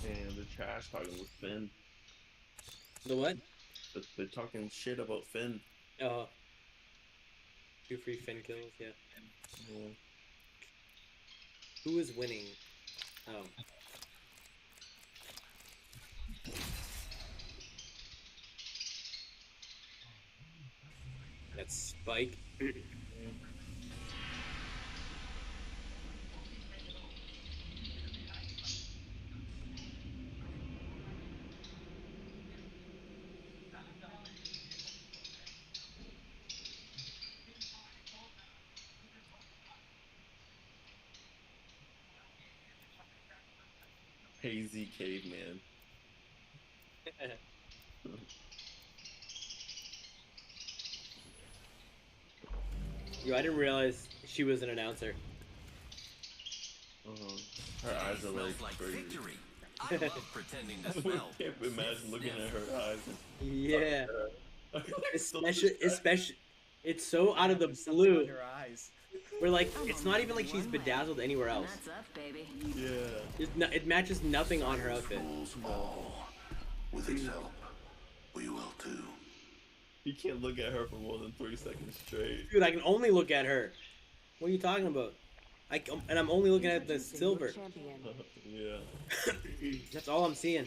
And they're trash talking with Finn. The what? They're talking shit about Finn. Oh, 2 free Finn kills. Yeah. Yeah. Who is winning? Oh, that's Spike. Hazy caveman. Yo, I didn't realize she was an announcer. Her eyes are like Smells like crazy. victory. I love pretending to I smell. can't imagine looking at her eyes. Yeah, I'm so especially, distracted. it's so out of Yeah, the there's something on blue. her eyes. Where like I'm it's only not even like going she's one way, bedazzled anywhere and else. that's up, baby. Yeah. It matches nothing on her outfit. Rules all. With its help, we will too. You can't look at her for more than 3 seconds straight. Dude, I can only look at her. What are you talking about? And I'm only looking at the Introducing your silver. champion. Yeah. That's all I'm seeing.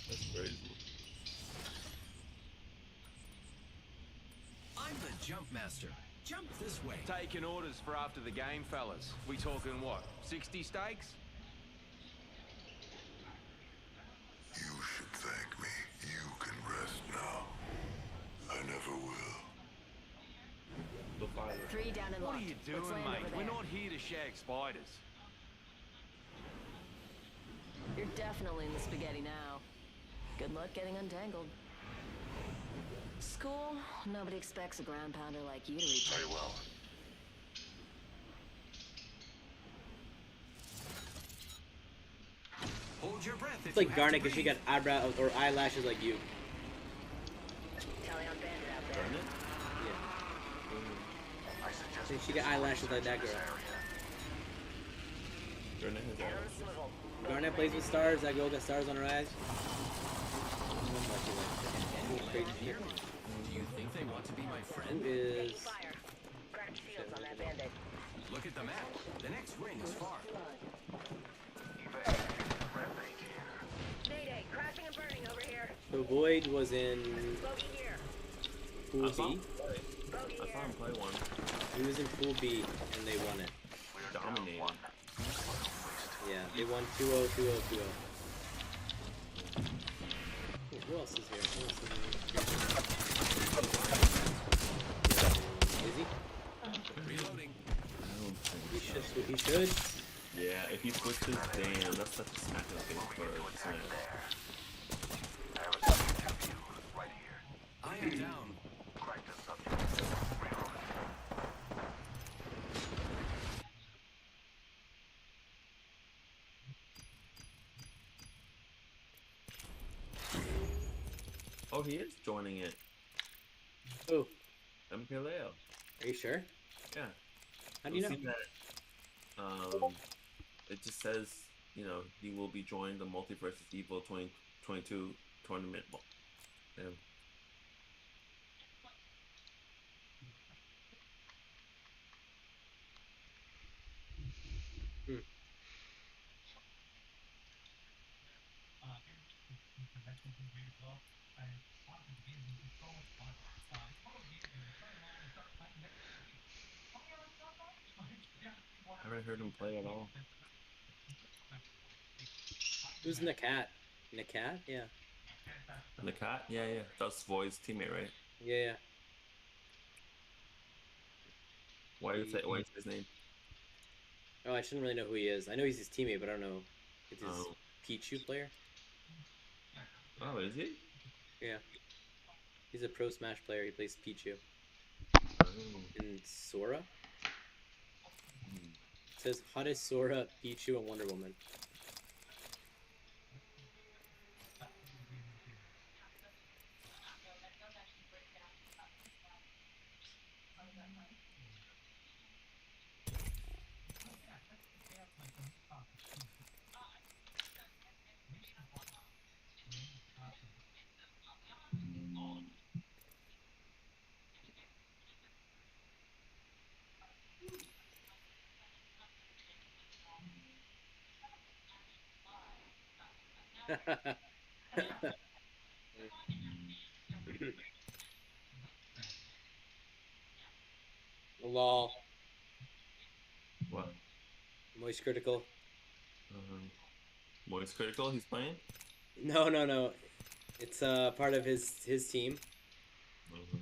That's crazy. I'm the jump master. Jump this way. Taking orders for after the game, fellas. We talking what? 60 steaks? You should thank me. You can rest now. I never will. The fire. 3 down and What are locked. you Let's doing, land mate? over We're there. not here to shag spiders. You're definitely in the spaghetti now. Good luck getting untangled. School? Nobody expects a ground pounder like you to reach. Very well. Hold your breath. It's like Garnet because she got eyebrows or eyelashes like you. Tally on Bandit out there. Garnet? Yeah. I suggest See, she got eyelashes like that girl. Garnet has Down eyes. a swivel. Garnet plays with stars. That girl got stars on her eyes. Crazy shit. Do you think they want to be my Who friend? is? Fire. Cracked shields on that Bandit. Look at the map. The next ring is far. Mayday, crashing and burning over here. The Void was in Bogey here. Pool I saw B. him play. Bogey I here. saw him play one. He was in Pool B and they won it. Dominating. Yeah, they won 2-0, 2-0, 2-0. Oh, who else is here? Who else is here? Is he? Reloading. I don't He think should. He should. Yeah, if he switches, damn, that's such a smack in the face for Smash. I am down. Oh, he is joining it. Oh, MPLAO. are you sure? Yeah. How do you You'll know? see that, it just says, he will be joining the Multiversus Evil 2022 tournament. Yeah. Hmm. I haven't heard him play at all. Who's Nakat? Nakat? Yeah. And the cat? Yeah, yeah. That's Void's teammate, right? Yeah, yeah. Why do you say his name? Oh, I shouldn't really know who he is. I know he's his teammate, but I don't know. It's his Oh. Pichu player. Oh, is he? Yeah. He's a pro Smash player. He plays Pichu. Oh. And Sora? It says hottest Sora, Pichu, and Wonder Woman. Lol. What? Moist critical. Um, Moist Critical, he's playing? No, no, no. It's part of his team. Mhm.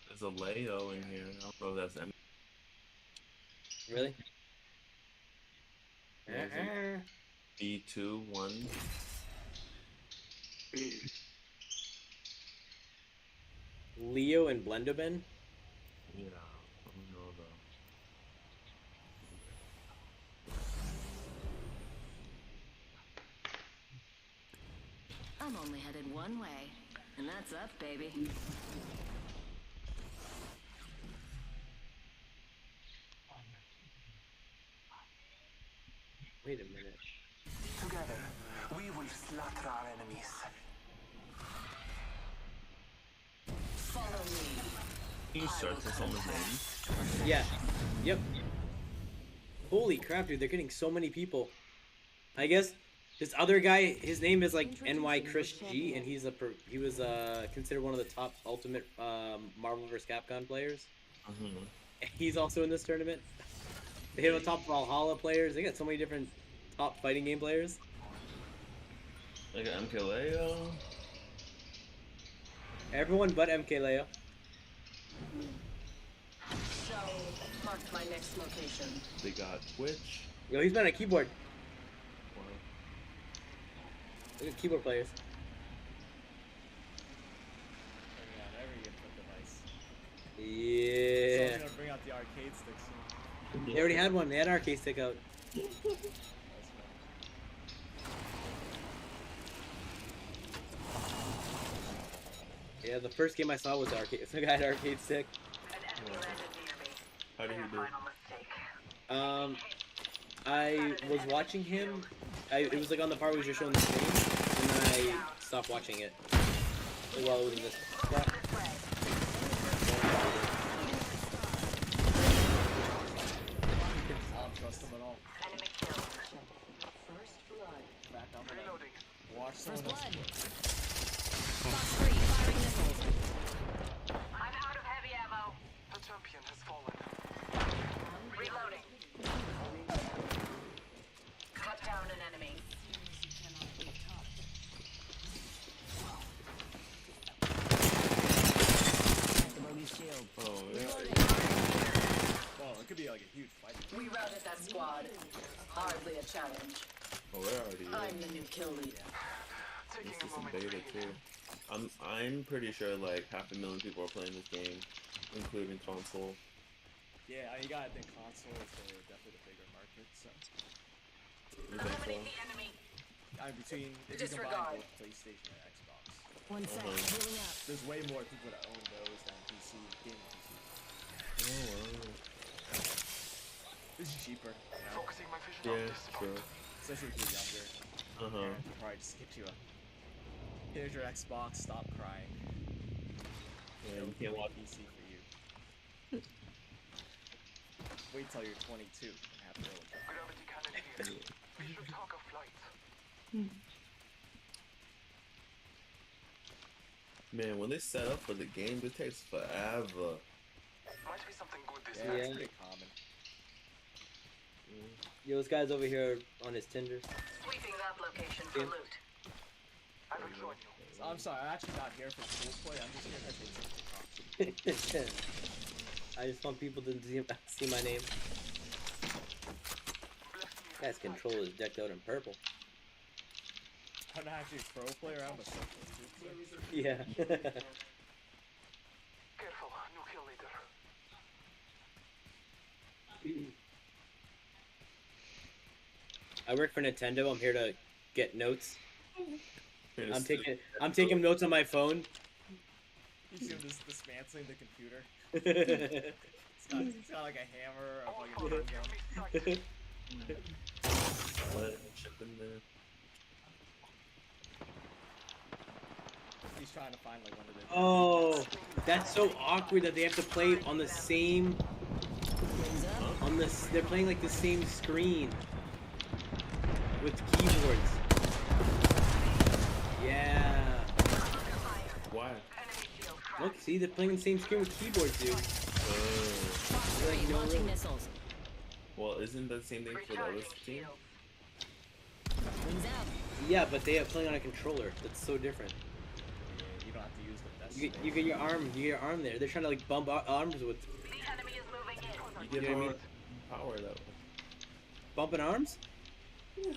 There's a Leo in here. I don't know if that's Really? There's a B2 1. Leo and Blendoben. Yeah, I don't know though. I'm only headed one way, and that's up, baby. Wait a minute. Together, we will slaughter our enemies. Follow me. Can you search for someone's name? Yeah. Yep. Holy crap, dude! They're getting so many people. I guess this other guy, his name is like NY Chris G, and he was considered one of the top Ultimate Marvel vs. Capcom players. Mm-hmm. He's also in this tournament. They have a top Valhalla players. They got so many different top fighting game players. Like an MKLeo. Everyone but MKLeo. So, marked my next location. They got Twitch. Yo, he's been on a keyboard. Wow. Look at keyboard players. Bring out every input device. Yeah. Someone's gonna bring out the arcade stick soon. They already had one. They had an arcade stick out. That's fun. Yeah, the first game I saw was the arcade. Some guy had an arcade stick. How did he do? I was watching him. It was like on the part where he was showing the stream, and I stopped watching it. Like, while it was in this spot. I don't trust them at all. First blood. Back up and watch someone First else. blood. Box 3, firing missiles. I'm out of heavy ammo. The champion has fallen. Reloading. Cut down an enemy. The bogey shield. Oh, yeah. Well, it could be like a huge fight. We routed that squad. Hardly a challenge. Oh, they're already in. I'm the new kill leader. Taking This a is in moment to beta breathe. too. I'm pretty sure like 500,000 people are playing this game, including console. Yeah, you gotta think console is definitely the bigger market. So, You think so? enemy. between if you combine Disregard. both PlayStation and Xbox, One sec, Uh-huh. healing up. there's way more people that own those than PC gaming PC. Oh wow. This is cheaper, you know? Focusing my vision on Yeah, this spot. true. Especially if you're younger. Uh huh. Parents will probably just get you a. Here's your Xbox. Stop crying. Yeah, you No can't watch. PC for you. Wait till you're 22 and have to go. Gravity cannon here. We should talk of flight. Man, when they set up for the game, it takes forever. Might be something good this Yeah, time. it's Yeah. pretty common. Yo, this guy's over here on his Tinder. Sweeping that location for Yeah. loot. I will join you. So I'm sorry, I'm actually not here for school play. I'm just here because they talk. I just want people to see my name. Guy's control is decked out in purple. I'm not actually a pro player. I'm a social player. Yeah. Careful, new kill leader. I work for Nintendo. I'm here to get notes. Here's I'm taking notes on my phone. You see him just dismantling the computer. It's It's got like a hammer, a fucking gun. Let it chip in there. He's trying to find like one of the. Oh, that's so awkward that they have to play on the same. They're playing like the same screen with keyboards. Yeah. Why? Look, see, they're playing the same screen with keyboards, dude. Three, launching missiles. Well, isn't that the same thing for the other team? Wings out. Yeah, but they are playing on a controller. That's so different. Yeah, you don't have to use the best. You get your arm there. They're trying to like bump arms with You get You know what I more mean? power that way. bumping arms. Yeah.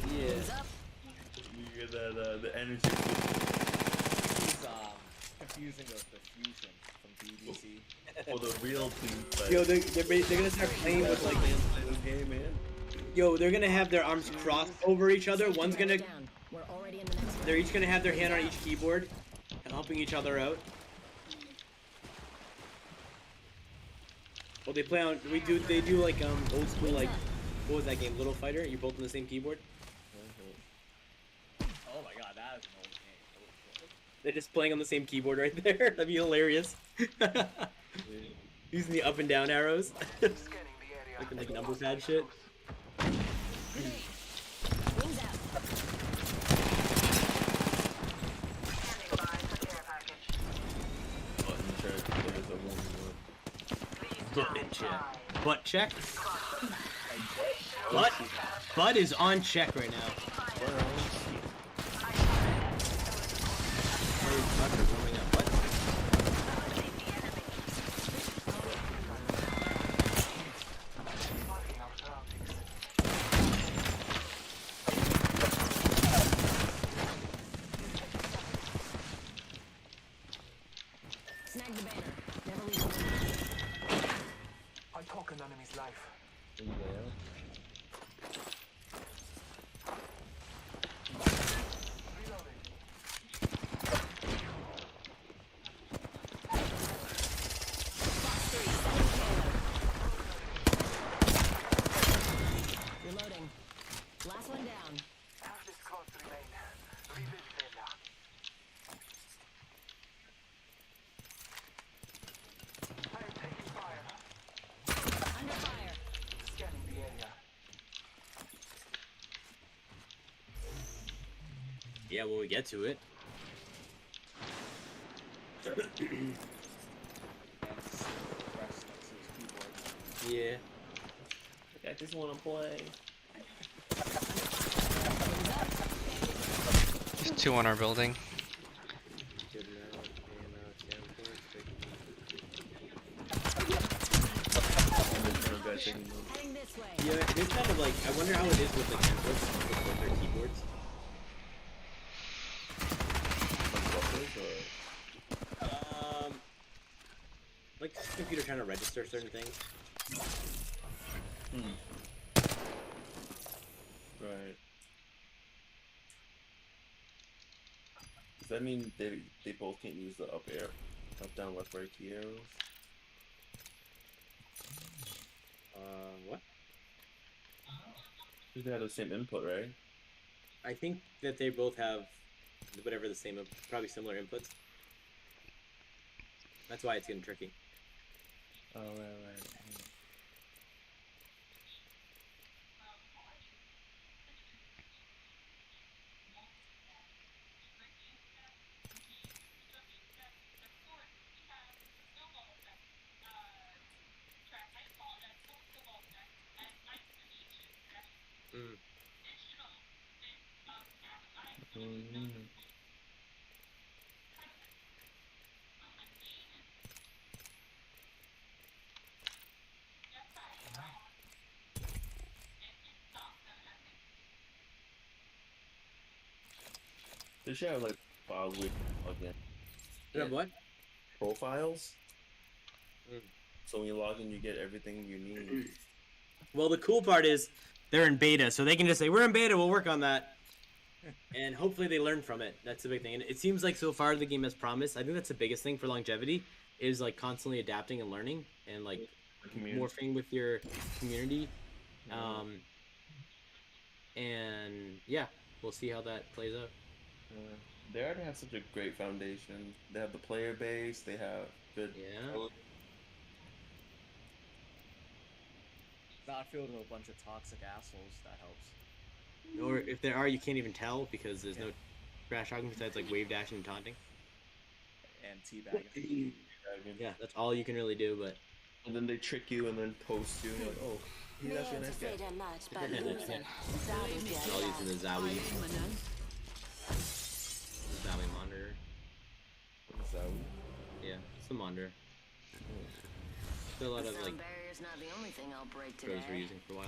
Wings up. You get that the energy. He's confusing with the Fusion from BBC. For the real team. Yo, they're gonna start playing with like. this game, man. Yo, they're gonna have their arms crossed over each other. One's gonna. Down. We're already in the next one. They're each gonna have their hand on each keyboard, and helping each other out. Well, they play on. They do like old school like. What was that game? Little Fighter. You're both on the same keyboard. Oh my god, that is an old game. Holy shit. They're just playing on the same keyboard right there. That'd be hilarious. Using the up and down arrows. Like number pad shit. Wings out. Button check. There's a Button check. Butt check. Butt is on check right now. Warming up. What? Snag the banner. Never leave it. I took an enemy's life. Reloading. Last one down. Half this squad remain. Rebuild Vela. I am taking fire. Under fire. Scanning the area. Yeah, when we get to it. And press next to his keyboard. Yeah. I just want to play. There's two on our building. Heading this way. Yeah, it's kind of like, I wonder how it is with like inputs with both their keyboards. Like this computer trying to register certain things. Right. Does that mean they both can't use the up down, left, right key arrows? What? They have the same input, right? I think that they both have whatever the same, probably similar inputs. That's why it's getting tricky. Oh, right. They should have like files with again. You have what? Profiles. So when you log in, you get everything you need. Well, the cool part is they're in beta, so they can just say, we're in beta, we'll work on that. And hopefully they learn from it. That's the big thing. And it seems like so far the game has promised. I think that's the biggest thing for longevity, is like constantly adapting and learning and like The community. morphing with your community. And yeah, we'll see how that plays out. They already have such a great foundation. They have the player base. They have good. Yeah. code. Not filled with a bunch of toxic assholes. That helps. Or if there are, you can't even tell because there's no trash talking besides like wave dashing and taunting. And teabagging. Yeah, that's all you can really do. But And then they trick you and then toast you. And you're like, oh, he's actually a nice guy. all using the Zowie monitor. So, Yeah, it's the monitor. Still a lot of like Sound barrier's not the only thing I'll break today. pros we're using for a while.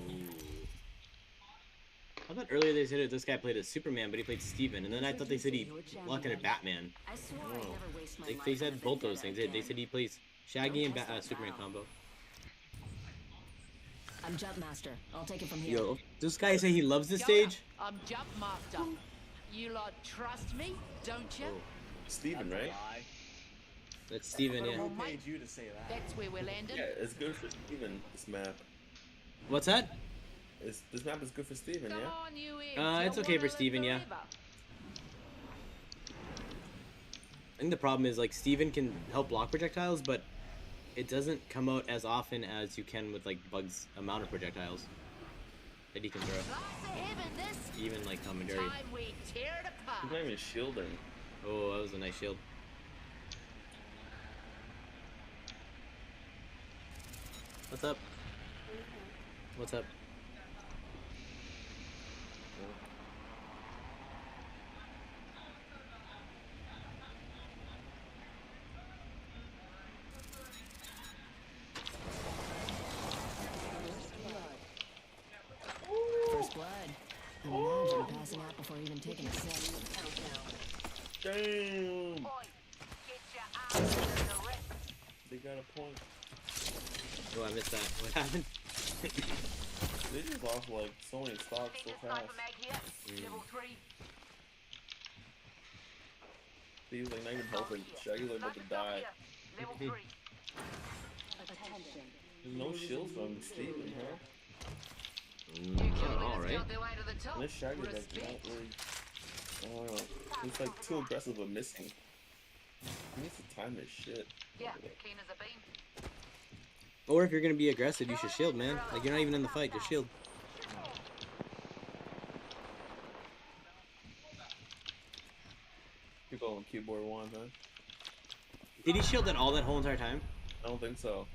Ooh. I thought earlier they said this guy played as Superman, but he played Steven, and then I thought they said he lucked at Batman. I swore I'd never waste my They life said on a both vendetta those things. again. They said he plays Shaggy and Superman combo. I'm Jump Master. I'll take it from here. Yo, this guy say he loves this stage? I'm Jump Master. You lot trust me, don't you? Steven, right? Lie. That's Steven, But yeah. who paid you to say that? That's where we're landing. Yeah, it's good for Steven, this map. What's that? This map is good for Steven, Come yeah? on, you idiots. It's You okay wanna for live Steven, yeah. forever. I think the problem is like Steven can help block projectiles, but it doesn't come out as often as you can with like Bug's amount of projectiles that he can throw. Lots of heaven this Even like commentary. time we tear it He's apart. not even shielding. Oh, that was a nice shield. What's up? What's up? First blood. Imagine passing out before even taking a sip. Damn! Get your eyes on the rest. They got a point. Oh, I missed that. What happened? They just lost like so many stocks so fast. Sniper mag here. Level 3. He was like not even helping. Shaggy's like about to die. Level 3. There's no shields from Steven, huh? Alright. Their way to the top. And this Shaggy's like not really. I don't know. It's like too aggressive but missing. He needs to time his shit. Yeah, keen as a beam. Or if you're gonna be aggressive, you should shield, man. Like you're not even in the fight, just shield. People on keyboard one, huh? Did he shield that all that whole entire time? I don't think so.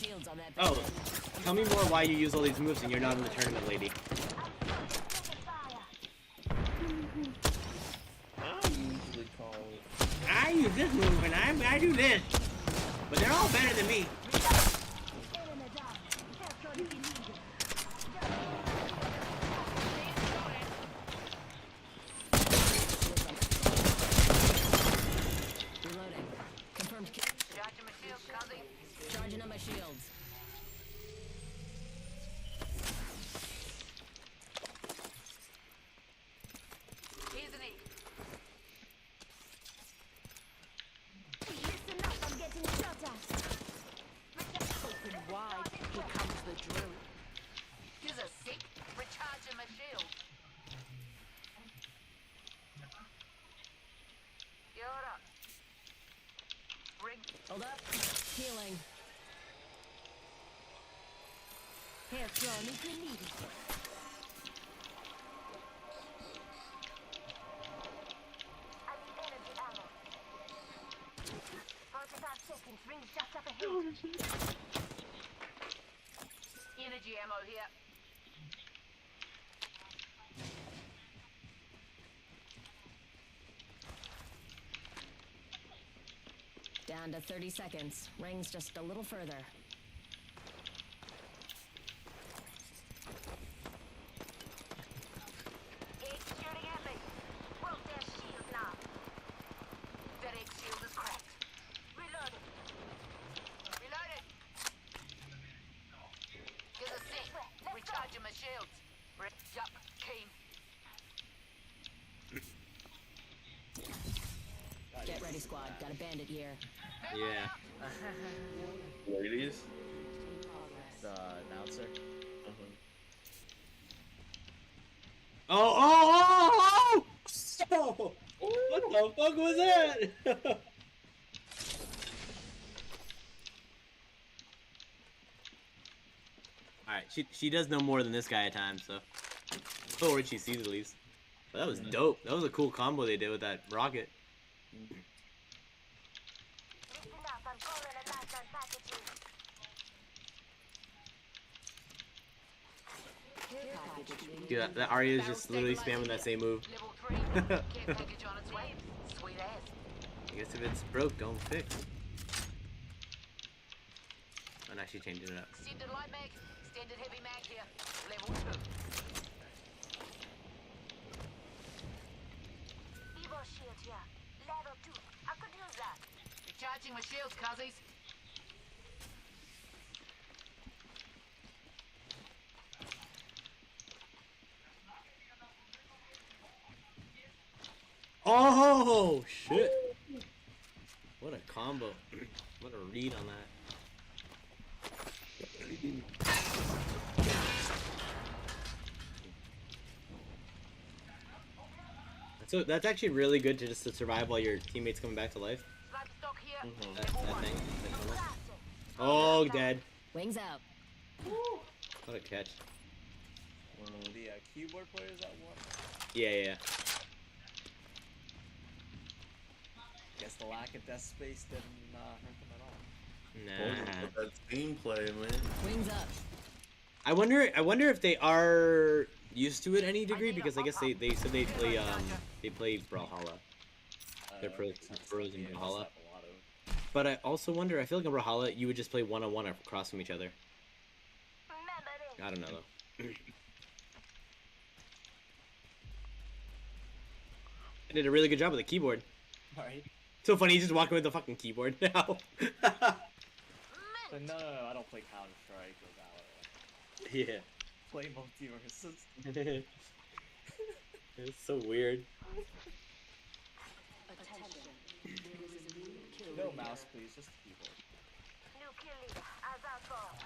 Shields on that. Oh, tell me more why you use all these moves and you're not in the tournament, lady. I usually call it. I use this move and I do this, but they're all better than me. Reloading. Confirmed. Charging my shield, Cuzzy. Charging on my shields. Here's an egg. Open wide. Here comes the drill. Here's a sick. Recharging my shield. Get up. Ring. Hold up. Healing. Here, John, if you need it. Energy ammo here. Down to 30 seconds. Rings just a little further. Egg shooting at me. Broke their shield now. That egg shield is cracked. Reloading. Reloading. Hey squad, got a bandit here. Yeah. Ladies. The announcer. Oh, oh, oh, oh! What the fuck was that? Alright, she does know more than this guy at times, so. Oh, when she sees at least. But that was dope. That was a cool combo they did with that rocket. Yeah, that Arya is just literally spamming that same move. Level 3. Care package on its way. Sweet ass. I guess if it's broke, don't fix. I'm actually changing it up. Extended light mag. Extended heavy mag here. Level 2. Evo shield here. Level 2. I could use that. Recharging my shields, cuzzies. Oh shit! What a combo! What a read on that. So that's actually really good to just to survive while your teammates coming back to life. Stock here. That thing. That tunnel. Oh, dead. Wings out. What a catch. The keyboard players at one. Yeah, yeah. Guess the lack of death space didn't hurt them at all. Nah. That team play, man. Wings up. I wonder if they are used to it any degree, because I guess they said they play Brawlhalla. They're pros in Brawlhalla. But I also wonder, I feel like in Brawlhalla you would just play one-on-one across from each other. I don't know though. I did a really good job with the keyboard. Alright. So funny, he's just walking with the fucking keyboard now. But no, I don't play Counter Strike or Valorant. Yeah. Play multiverses. It's so weird. No mouse, please, just keyboard. New kill leader. As I thought.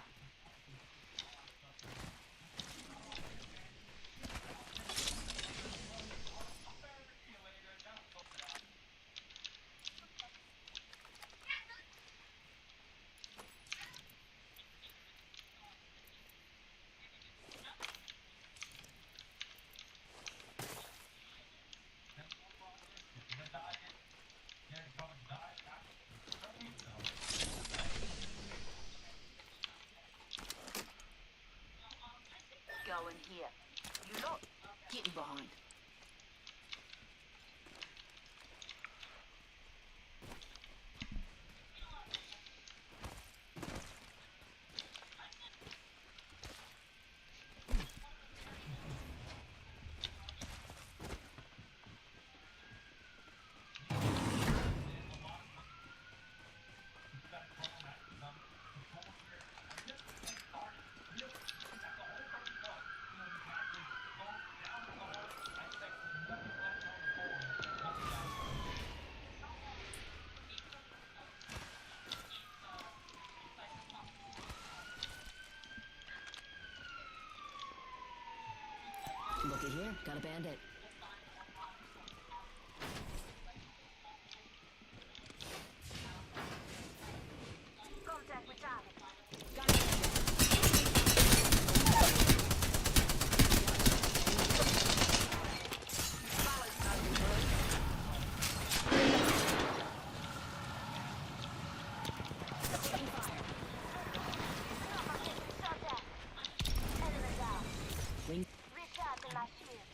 Going here. You lot, getting behind. Looky here, got a bandit. Contact with target. Wing. Recharging my shield.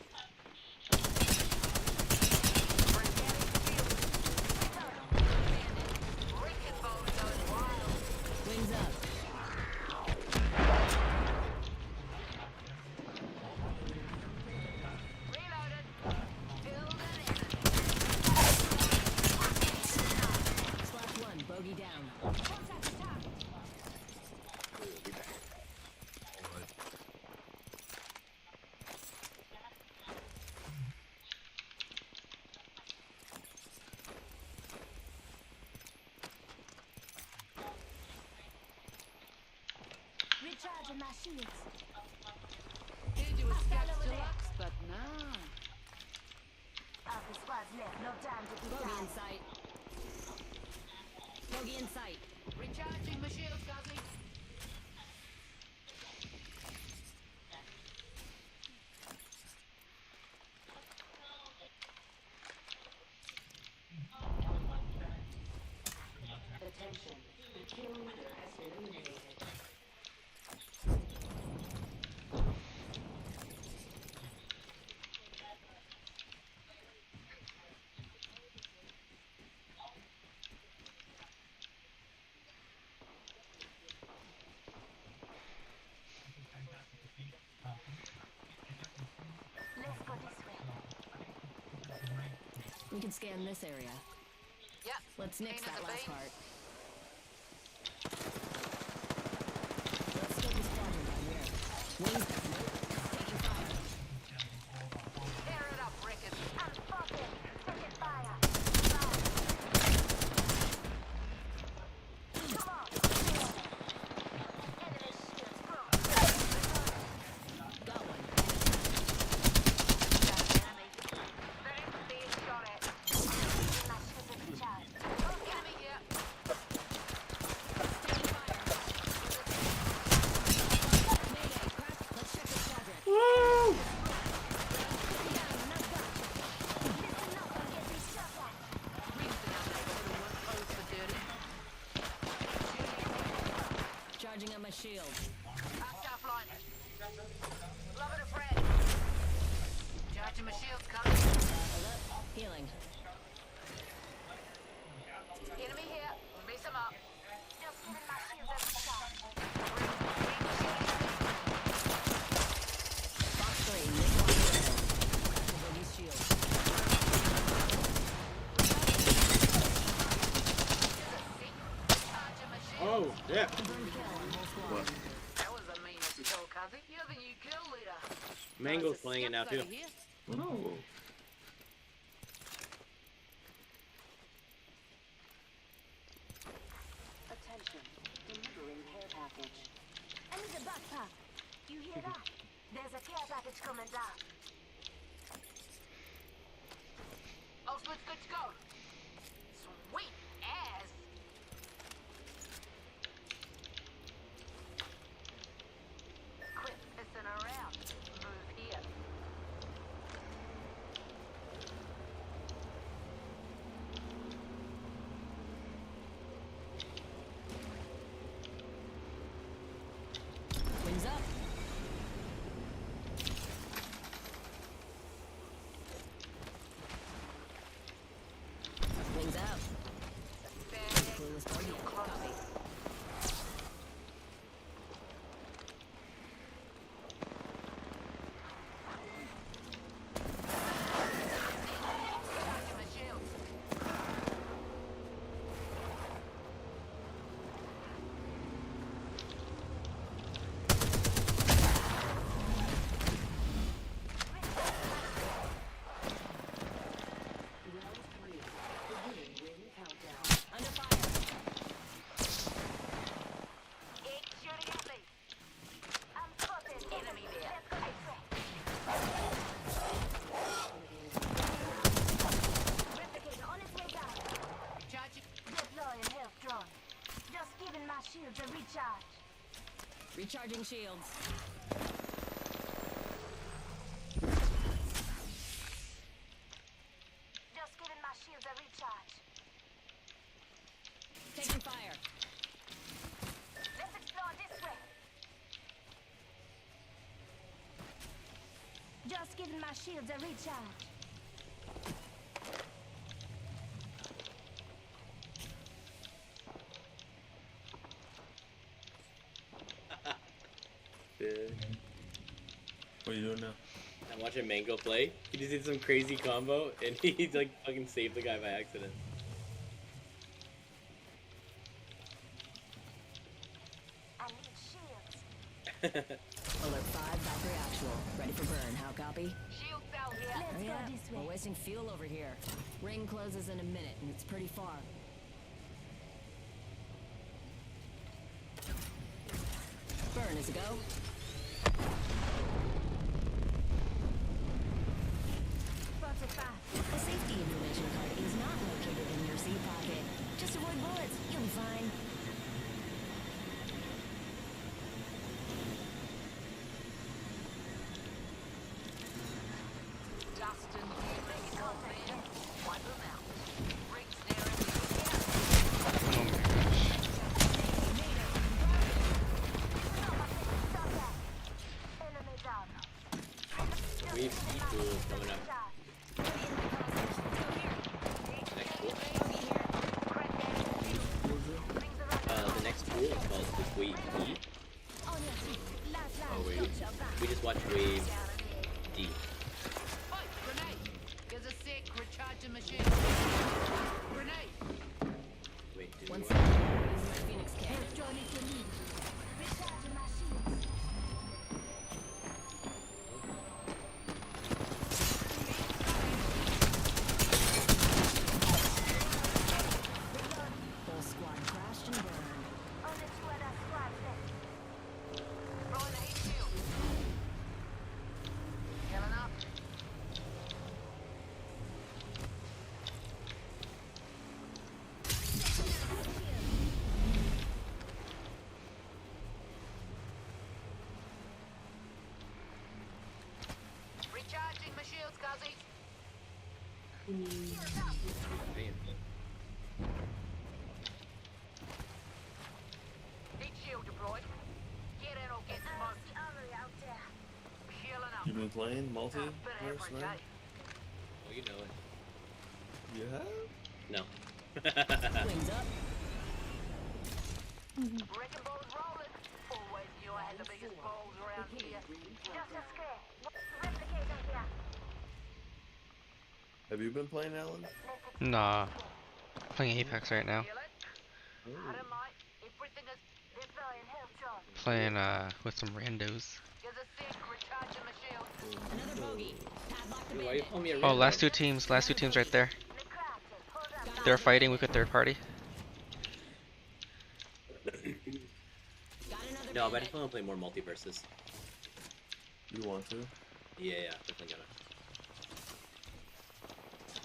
Recharging my shields. Heard you were Scotch Deluxe, but nah. Half the squad's left. No time to be Bogey in tied. sight. Bogey in sight. Recharging my shields, Guzzy. Attention. The kill leader has been eliminated. Let's go this way. We can scan this area. Yep. Let's nix Clean as that a last bee. part. Let's get this quadrant down here. Wings taking fire. Tear it up, Ricketts. I'm fucking. Taking fire. Come on. Enemy shields broken. Got one. Enemy. Very being shot at. My shields are recharged. Enemy here. Taking fire. Mayday, crack. Let's check this quadrant. Woo! Listen up and get these shot at. Houston out there, but one close for dirty. Charging up my shield. Half line. Loving a friend. Charging my shields, coming. Hold up. Healing. Enemy here. Mess him up. Just giving my shields a recharge. Box 3. Make one crack the bogey's shield. Charging my shields. Oh, yeah. Confirmed kill on whole squad. What? That was the meanest kill, Cuzzy. You're the new kill leader. Mango's Nice playing it now steps too. over here. No. Attention. Delivering care package. I need a backpack. You hear that? There's a care package coming down. Oxford's good to go. Sweet as. Quit pissing around. Move here. Wings up. Wings out. Clueless bogey. Copy. Charging my shields. Round 3. Beginning ring countdown. Under fire. Eight shooting at me. I'm fucking. Enemy there. Let's go this way. Replicator on its way down. Charging. Deploying health drone. Just giving my shields a recharge. Recharging shields. Just giving my shields a recharge. Taking fire. Let's explore this way. Just giving my shields a recharge. What are you doing now? I'm watching Mango play. He just did some crazy combo and he like fucking saved the guy by accident. I need shields. Alert 5, Valkyrie actual. Ready for burn. How copy? Shields out here. Let's Oh, go yeah. this We're way. wasting fuel over here. Ring closes in a minute, and it's pretty far. Burn this a go? A safety information card is not located in your seat pocket. Just avoid bullets. You'll be fine. Dustin, you think it's up there? Wipe them out. Rick's there and Oh my gosh. We have people coming up. Next pool. The next pool is called the Wave E. Oh wait, we just watched Wave D. Oi, grenade! There's a sick recharging machine. Grenade! Wait, did we One watch? second. This is my Phoenix cannon. Whole squad crashed and burned. Throwing a heat shield. Healing up. Recharging my shields, Guzzy. Heat shield deployed. Get in or get smoked. Healing up. You been playing multi? Been every Verse, day. man? Oh, you know it. You have? No. Wings up. Wrecking balls rolling. Always knew I had the biggest balls around here. Have you been playing, Alan? Nah. Playing Apex right now. Feel it? I don't mind. Everything is Playing with some randos. There's a sick recharging my shield. Another bogey. Padlock the Dude, why you bandit. calling me a Oh, random? last two teams right there. They're fighting with a third party. Got another No, but I bandit. just want to play more multiverses. You want to? Yeah, definitely gonna.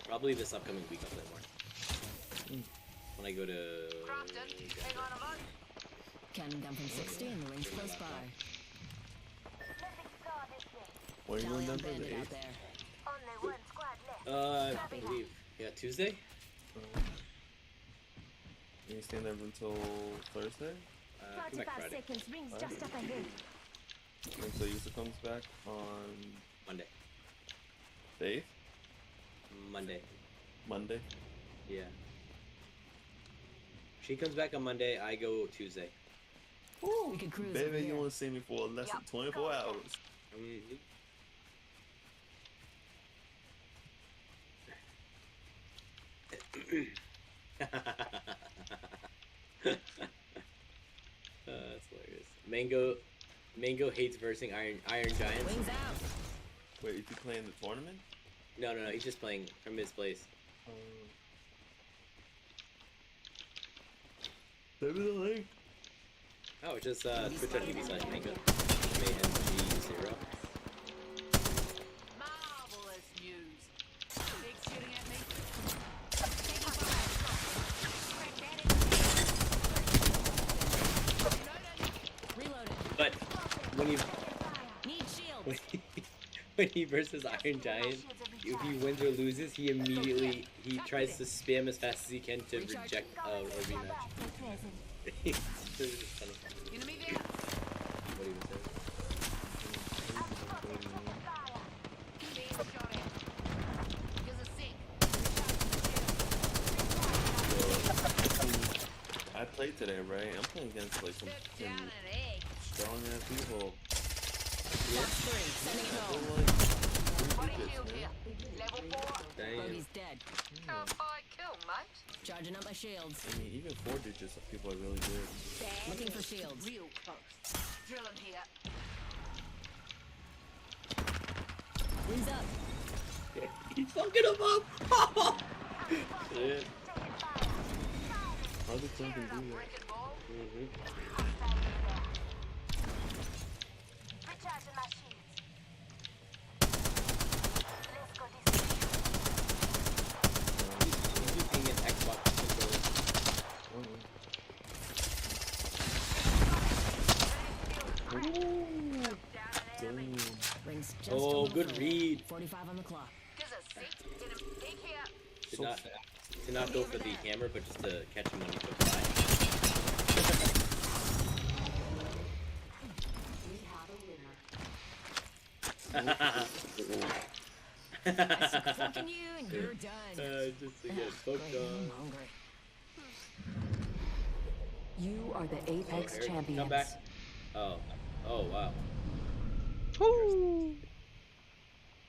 Probably this upcoming week I'll play more. When I go to... Crompton, hang on a moment. Cannon gun from 60 and the range close by. When you Tally in on Denver? The bandit out 8th? there. I believe. Yeah, Tuesday? You staying there until Thursday? Come back Friday. And so Yusa comes back on Monday. the 8th? Monday. Monday? Yeah. She comes back on Monday, I go Tuesday. We could cruise Baby, over you here. want to see me for less than 24 hours. That's hilarious. Mango hates versing Iron Giants. Wings out. Wait, is he playing the tournament? No, he's just playing from his place. Send me the link. Oh, it's just twitch.tv/mango. MANG0. Marvelous news. Big shooting at me. Reloaded. But when you Need shields. when he versus Iron Giant, if he wins or loses, he immediately tries to spam as fast as he can to reject a rematch. This is just kind of funny. Enemy there. What he was saying. Being shot at. There's a sick. I played today, right? I'm playing against like some Step down an egg. strong ass people. Box 3. Sending it They're home. like Body three shield digits, here. man. Level 4. Damn. Bogey's dead. Can't buy kill, mate. Charging up my shields. I mean, even 4 digits of people are really good. Looking for shields. Real close. Drilling here. Wings up. He's fucking him up! Shit. How did something do that? Wrecking ball. Oh, good read. 45 on the clock. Gives a seat in a big here. To not go for the hammer, but just to catch him when he goes by. Fucking you and you're done. Just to get poked Great, on. I'm hungry. You are the Apex Eric, champions. come back. Oh. Oh, wow. Woo!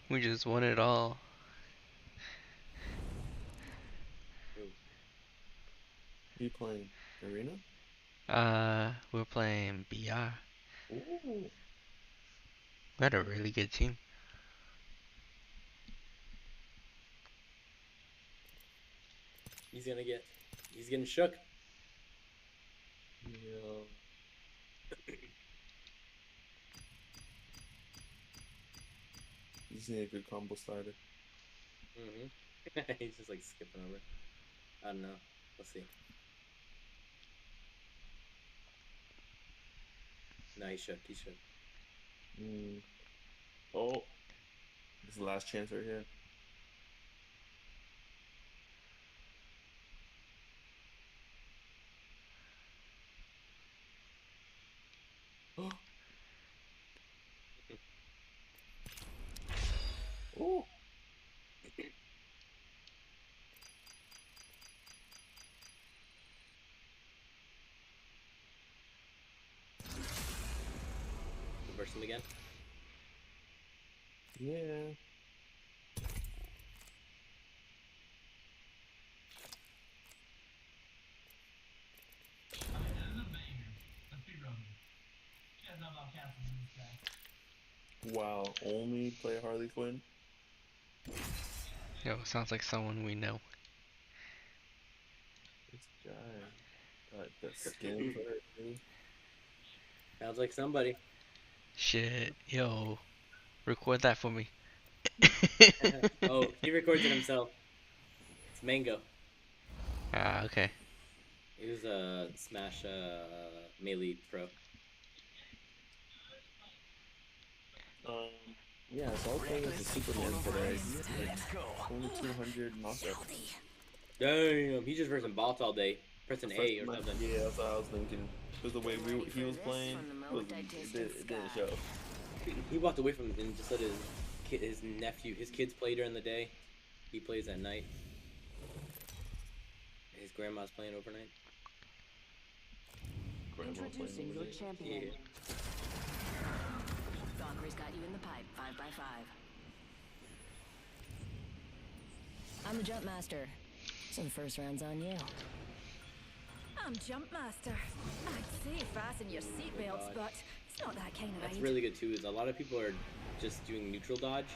We just won it all. You playing arena? We're playing BR. Ooh. We had a really good team. He's getting shook. Yeah. He's a good combo starter. He's just like skipping over. I don't know. Let's see. No, he shook. Oh. This is the last chance right here. Oh. Reverse him again. Yeah. Wow, only play Harley Quinn? Yo, sounds like someone we know. This guy got the skin for her too. Sounds like somebody. Shit, yo, record that for me. Oh, he records it himself. It's Mango. Ah, okay. He was a Smash Melee pro. Yeah, so I was playing as a Superman today. Only 200 knockup. Damn, he just pressing bots all day. Pressing A or something. Yeah, that's what I was thinking. Because the way he was playing, it didn't show. He walked away from it and just let his kids play during the day. He plays at night. His grandma's playing overnight. Introducing your champion. Yeah. Valkyrie's got you in the pipe, 5 by 5. I'm the jump master, so the first round's on you. I'm Jump Master. I'd say fasten your seatbelts, but it's not that kind of That's ride. really good too. Is a lot of people are just doing neutral dodge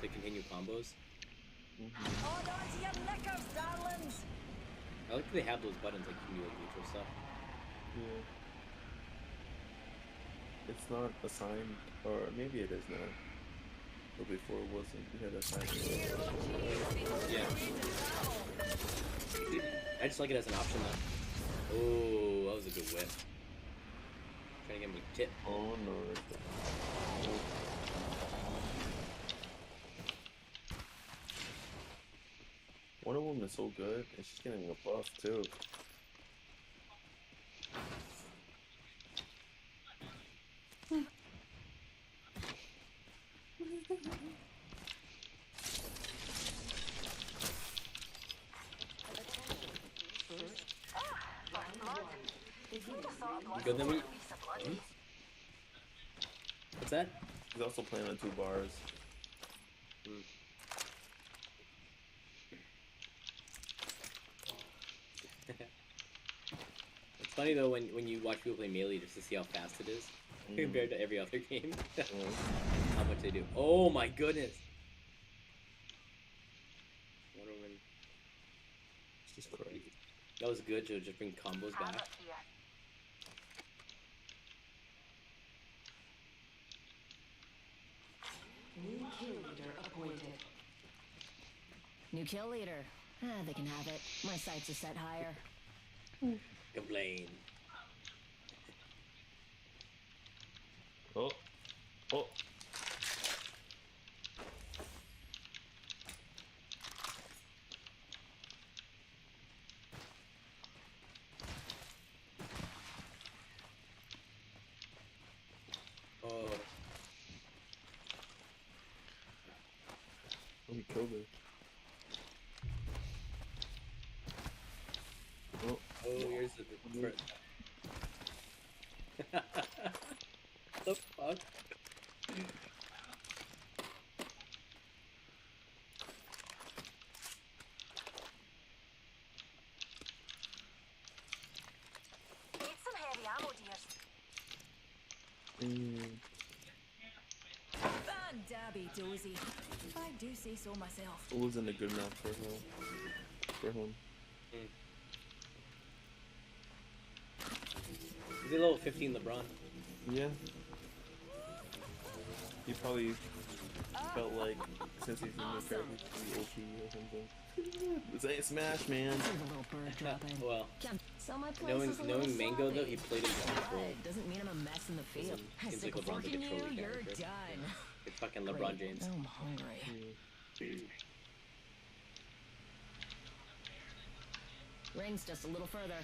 to continue combos. Hold on to your knickers, darlings. I like that they have those buttons like you can do like neutral stuff. Yeah. It's not assigned, or maybe it is now. But before it wasn't. We had assigned. Yeah. I just like it as an option though. Oh, that was a good whip. Trying to get me tip. Oh no. Wonder Woman is so good, and she's getting a buff too. Good then we. What's that? He's also playing on 2 bars. It's funny though when you watch people play Melee just to see how fast it is compared to every other game. How much they do. Oh my goodness. Wonder Woman. It's just crazy. That was good to just bring combos back. New kill leader appointed. New kill leader. Ah, they can have it. My sights are set higher. Complain. Oh. Oh. killed her. Oh, here's the first. The fuck? Need some heavy ammo, dears. Van Dabby Dozy. If I do say so myself. it wasn't a good match for her. For him. He's a little 15 LeBron. Yeah. He probably felt like since he's in the character, he's OP or something. This ain't Smash, man. Well, So my place is a little knowing Mango though, sloppy. he played him control. But doesn't mean I'm a mess in the field. Seems Sick like of LeBron's a working you, controlling you're character. done. It's fucking LeBron Great. James. Now I'm hungry. Ring's just a little further.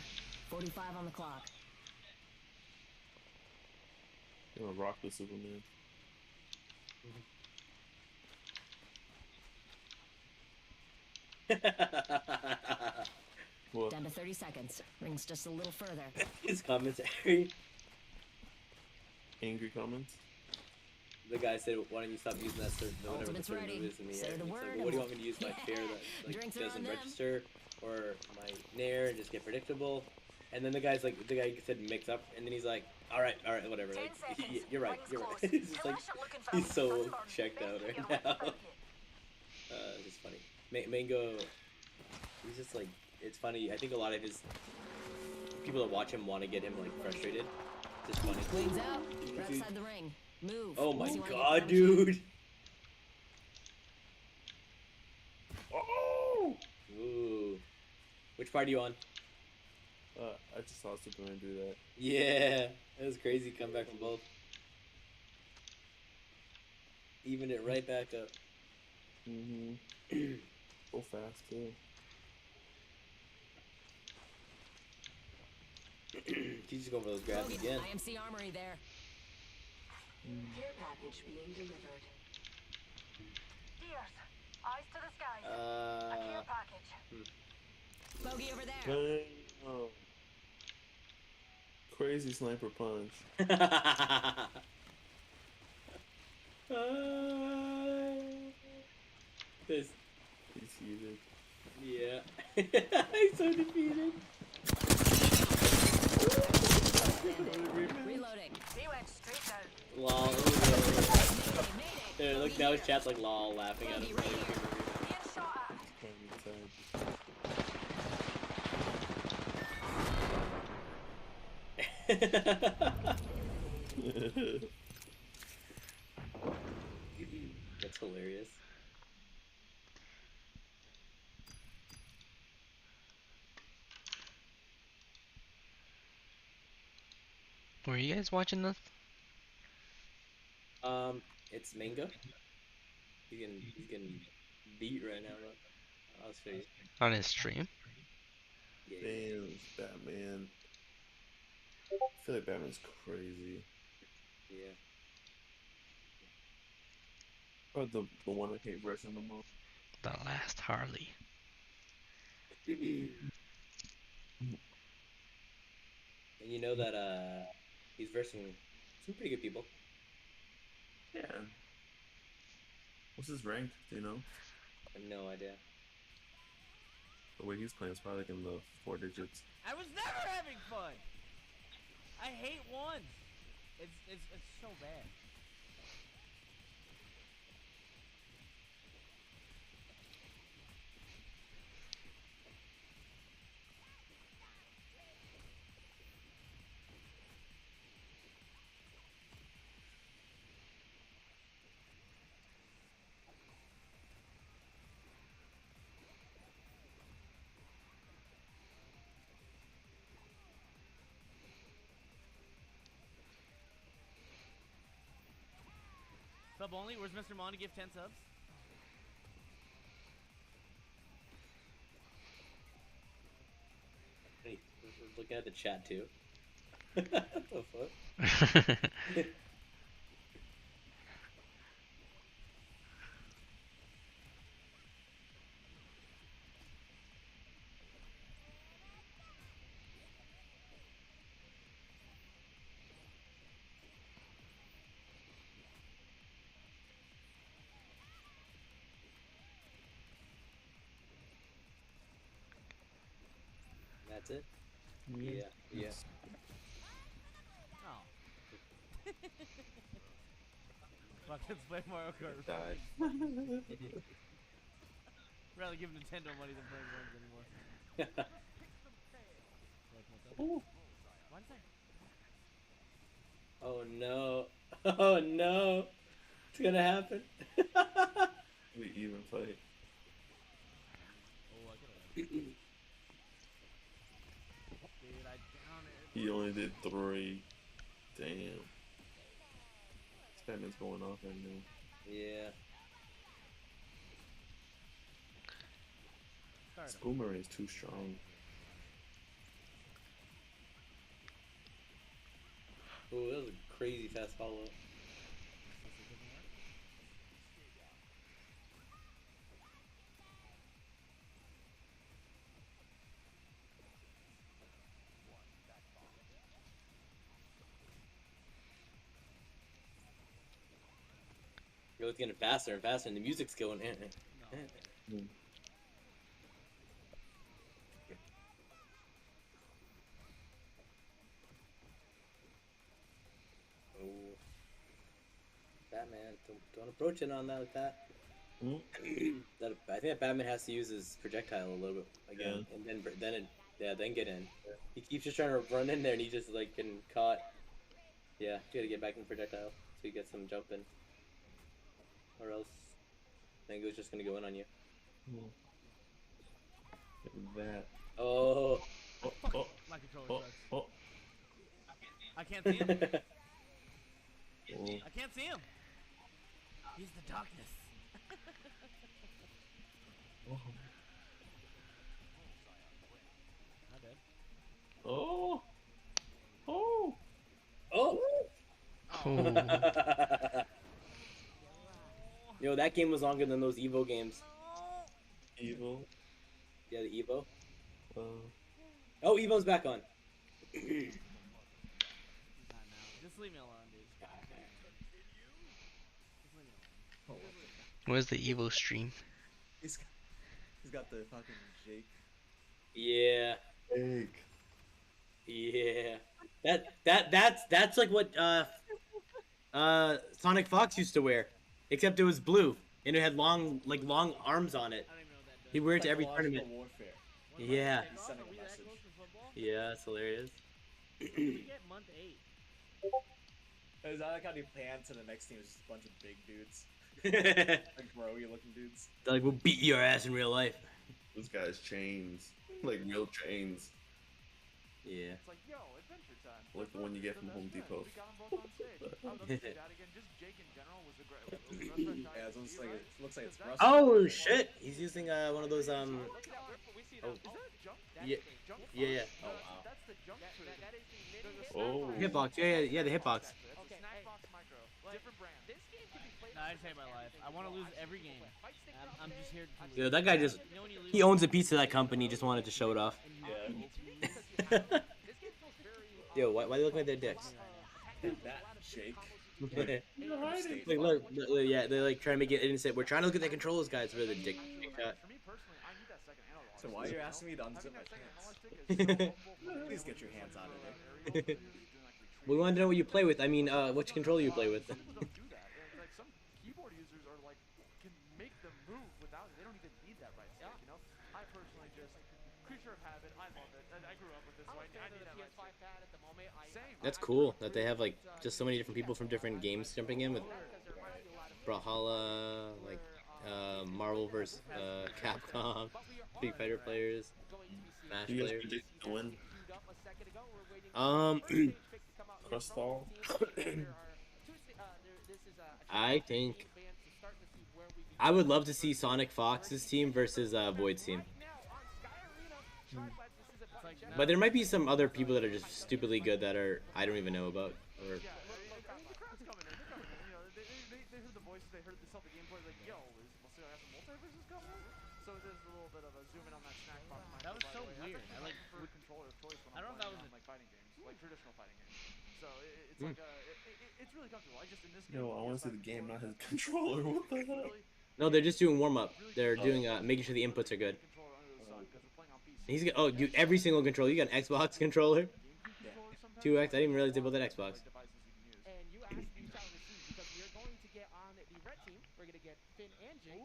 45 on the clock. You're gonna rock the Superman. What? Down to 30 seconds. Ring's just a little further. His commentary. Mm. Angry comments? The guy said, "Why don't you stop using that certain whatever the Ultimate's certain ready. move is in the Say air?" the He's word like, and "What do you we'll- want me to use my fair that like Drinks doesn't around them. register, or my nair and just get predictable?" And then the guy said mix up, and then he's like, "All right, whatever. 10 Like, seconds. you're right, Rings you're right." close. He's just like, Unless you're looking for he's so sunburn, checked out maybe right you're now. with It's just funny. Mango, he's just like, it's funny. I think a lot of his people that watch him want to get him like frustrated. It's just funny. Wings out. You're outside the ring. Move. Oh my See when I get god, down. dude! Oh! Ooh. Which part are you on? I just saw Superman do that. Yeah, that was crazy. Comeback from both. Even it right back up. Mm-hmm. So fast, too. He's just going for those grabs Bogey, again. IMC Armory there. Care package being delivered. Dears, eyes to the skies. A care package. Bogey over there. Damn. Crazy sniper punch. This, He's heated. yeah. He's so defeated. Reloading. They went straight down. Lol. Dude, look now his chat's like lol laughing at him. Being shot at. That's hilarious. Were you guys watching this? It's Mango. He's getting beat right now, bro. I'll show you. On his stream? Yeah. Damn, it's Batman. I feel like Batman's crazy. Yeah. Or the one I hate rushing the most. The last Harley. And you know that he's versing some pretty good people. Yeah. What's his rank? Do you know? I have no idea. The way he's playing is probably like in the 4 digits. I was never having fun. I hate ones. It's so bad. Sub only? Where's Mr. Mon to give 10 subs? Hey, we're looking at the chat too. What the fuck? That's it. Yeah. Yeah. Oh. Fuck, let's play Mario Kart. Died. Rather give Nintendo money than playing games anymore. Ooh. Why did I? Oh no. Oh no. It's gonna happen. We even fight. Oh, I could have. Dude, I downed it. He only did 3. Damn. Batman's going off right now. Yeah. This boomerang is too strong. Oh, that was a crazy fast follow. Yo, it's getting faster and faster, and the music's going. Oh, Batman! Don't approach it on that like that. That I think that Batman has to use his projectile a little bit again, and then get in. He keeps just trying to run in there, and he just like getting caught. Yeah, you gotta get back in the projectile so you get some jumping. Or else Mango's just gonna go in on you. That. Oh. My controller sucks. I can't see him. I can't see him. He's the darkness. Not dead. Oh. Oh. Oh. Yo, that game was longer than those Evo games. Evo? Yeah, the Evo. Oh, Evo's back on. Just leave me alone, dude. Where's the Evo stream? He's got the fucking Jake. Yeah. Jake. Yeah. That's like what Sonic Fox used to wear, except it was blue and it had long arms on it. He wear it to every tournament. Warfare. Yeah. He's sending a message. Yeah, that's hilarious. You get month 8. I like how he pans to the next team is just a bunch of big dudes. Like bro-y looking dudes. They're like, we'll beat your ass in real life. This guy's chains. Like real chains. Yeah. It's like, yo, adventure time. Like the one you get from Home Depot. We got them both on stage. I would love to see that again. Just Jake in general was a great. Yeah, it looks like it's Russell. Oh shit! He's using one of those Oh. Yeah. Yeah. Oh wow. Oh. Hitbox. Yeah. The hitbox. Nah, I just hate my life. I want to lose every game. I'm just here to lose. Yo, that guy just he owns a piece of that company. Just wanted to show it off. Yeah. Yo, why are they looking at their dicks? That Jake. Look, yeah, they're like trying to make it innocent. We're trying to look at the controllers, guys. Where the dick shot. So why are you asking me to unzip my pants? Please get your hands out of there. We want to know what you play with. I mean, which controller you play with. Some keyboard users are like can make them move without it. They don't even need that right stick, you know. I personally just creature of habit. I love it. I grew up with this, so I need that right stick. Same. That's cool that they have like just so many different people from different games jumping in with Brawlhalla, like Marvel vs. Capcom, Street Fighter players, Smash You guys players. predict to win? Crustfall? I think I would love to see Sonic Fox's team versus Void's team. But there might be some other people that are just stupidly good that I don't even know about. Or They heard the voices, they heard the gameplay, like, yo, we'll see, I got some multiverses coming. So there's a little bit of a zoom in on that snack box. That was so weird. I like prefer controller of choice when I don't know if that was like fighting games, like traditional fighting games. So it's like it's really comfortable. I just in this game. Yo, I want to see the game, not his controller. What the hell? no, they're just doing warm up. They're doing making sure the inputs are good. Controller under the sun because we're playing on PC. He's got every single controller. You got an Xbox controller, 2X. I didn't even realize they built that Xbox. And you asked, you shall receive, because we are going to get on the red team. We're going to get Finn and Jake.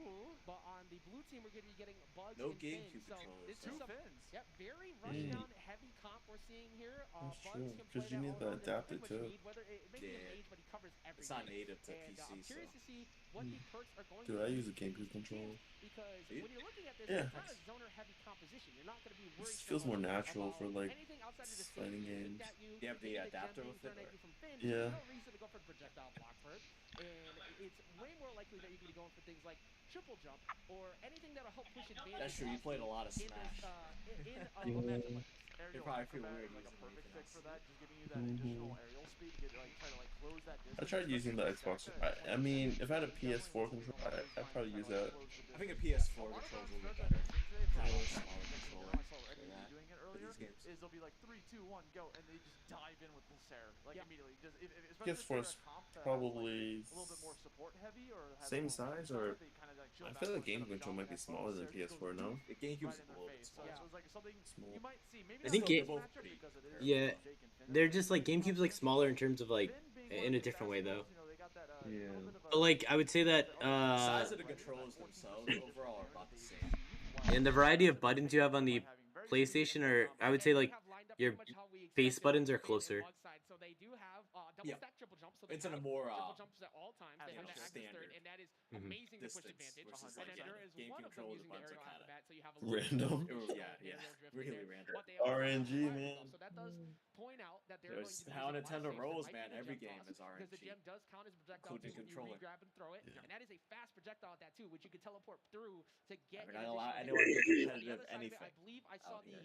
But on the blue team, we're going to be getting Bugs No and Finn. GameCube So controllers, this though. is some, yep, very rushdown heavy comp we're seeing here. That's Bugs true, can 'cause play you that need all the around, adapter, pretty much too. need, whether it makes him age, but he covers everything. It's not native to and, PC, I'm curious so. to see what the perks are going Dude, to I be use a GameCube controller. because See? when you're looking at this, Yeah. it's not a zoner heavy composition. You're not going to be worried. This feels so more much natural about for like anything outside of the fighting safety games. that you You have the get adapter gem with being it, thrown at or- you from Finn. Yeah. There's no reason to go for projectile block perk, and it's way more likely that you could be going for things like triple jump or anything that'll help push advantage. That's true, you played a lot of in Smash. This, in a Yeah. matchup like this. It'd probably feel weird Like a using perfect anything fix else. for that, just giving you that additional aerial speed, get like try to like close that distance. I tried using the Xbox. I mean, if I had a PS4 controller, I'd probably use that. I think a PS4 controls will be better. Kind of a smaller controller for that. Doing it For earlier these games. is they'll be like 3, 2, 1, go, and they just dive in with this air like immediately. Just especially PS4 if is they're a comp that has, probably like, a little bit more support heavy or has same a little more size, range on or it, they kinda, like, shield I back feel like one instead game of control might be dropping that smaller than bonus air, just PS4. goes No. The GameCube's right in a their little face. bit So smaller. it was like something Small. you might see. Maybe I think not it- this matchup because it is Yeah, Jake and Finn. they're just like GameCube's like smaller in terms of like in a different way though. Yeah. But like I would say that The size of the controllers themselves overall are about the same. and the variety of buttons you have on the PlayStation are, I would say, like your face buttons are closer. So they do have double Yeah. stack triple jumps. So It's they in a have more, triple jumps at all times. They have that active standard third, and that is Mhm. amazing to push distance advantage. versus, And like, then there is GameCube one of them controllers, using the buttons are aerial kinda combat, so you have a Random. Yeah, really random. But they also have RNG, fire man. stuff. So that does point out that they're There's going to be how using a lot of Nintendo safes that rolls, might man. be the Every gem game toss, is because the RNG. gem does count as a projectile Including too when you controller. re-grab and throw it, Yeah. and that is a fast projectile at that too, which you can teleport through to get. I mean, an I know additional I hit. can be On the competitive other side of it, anything I believe I saw out here.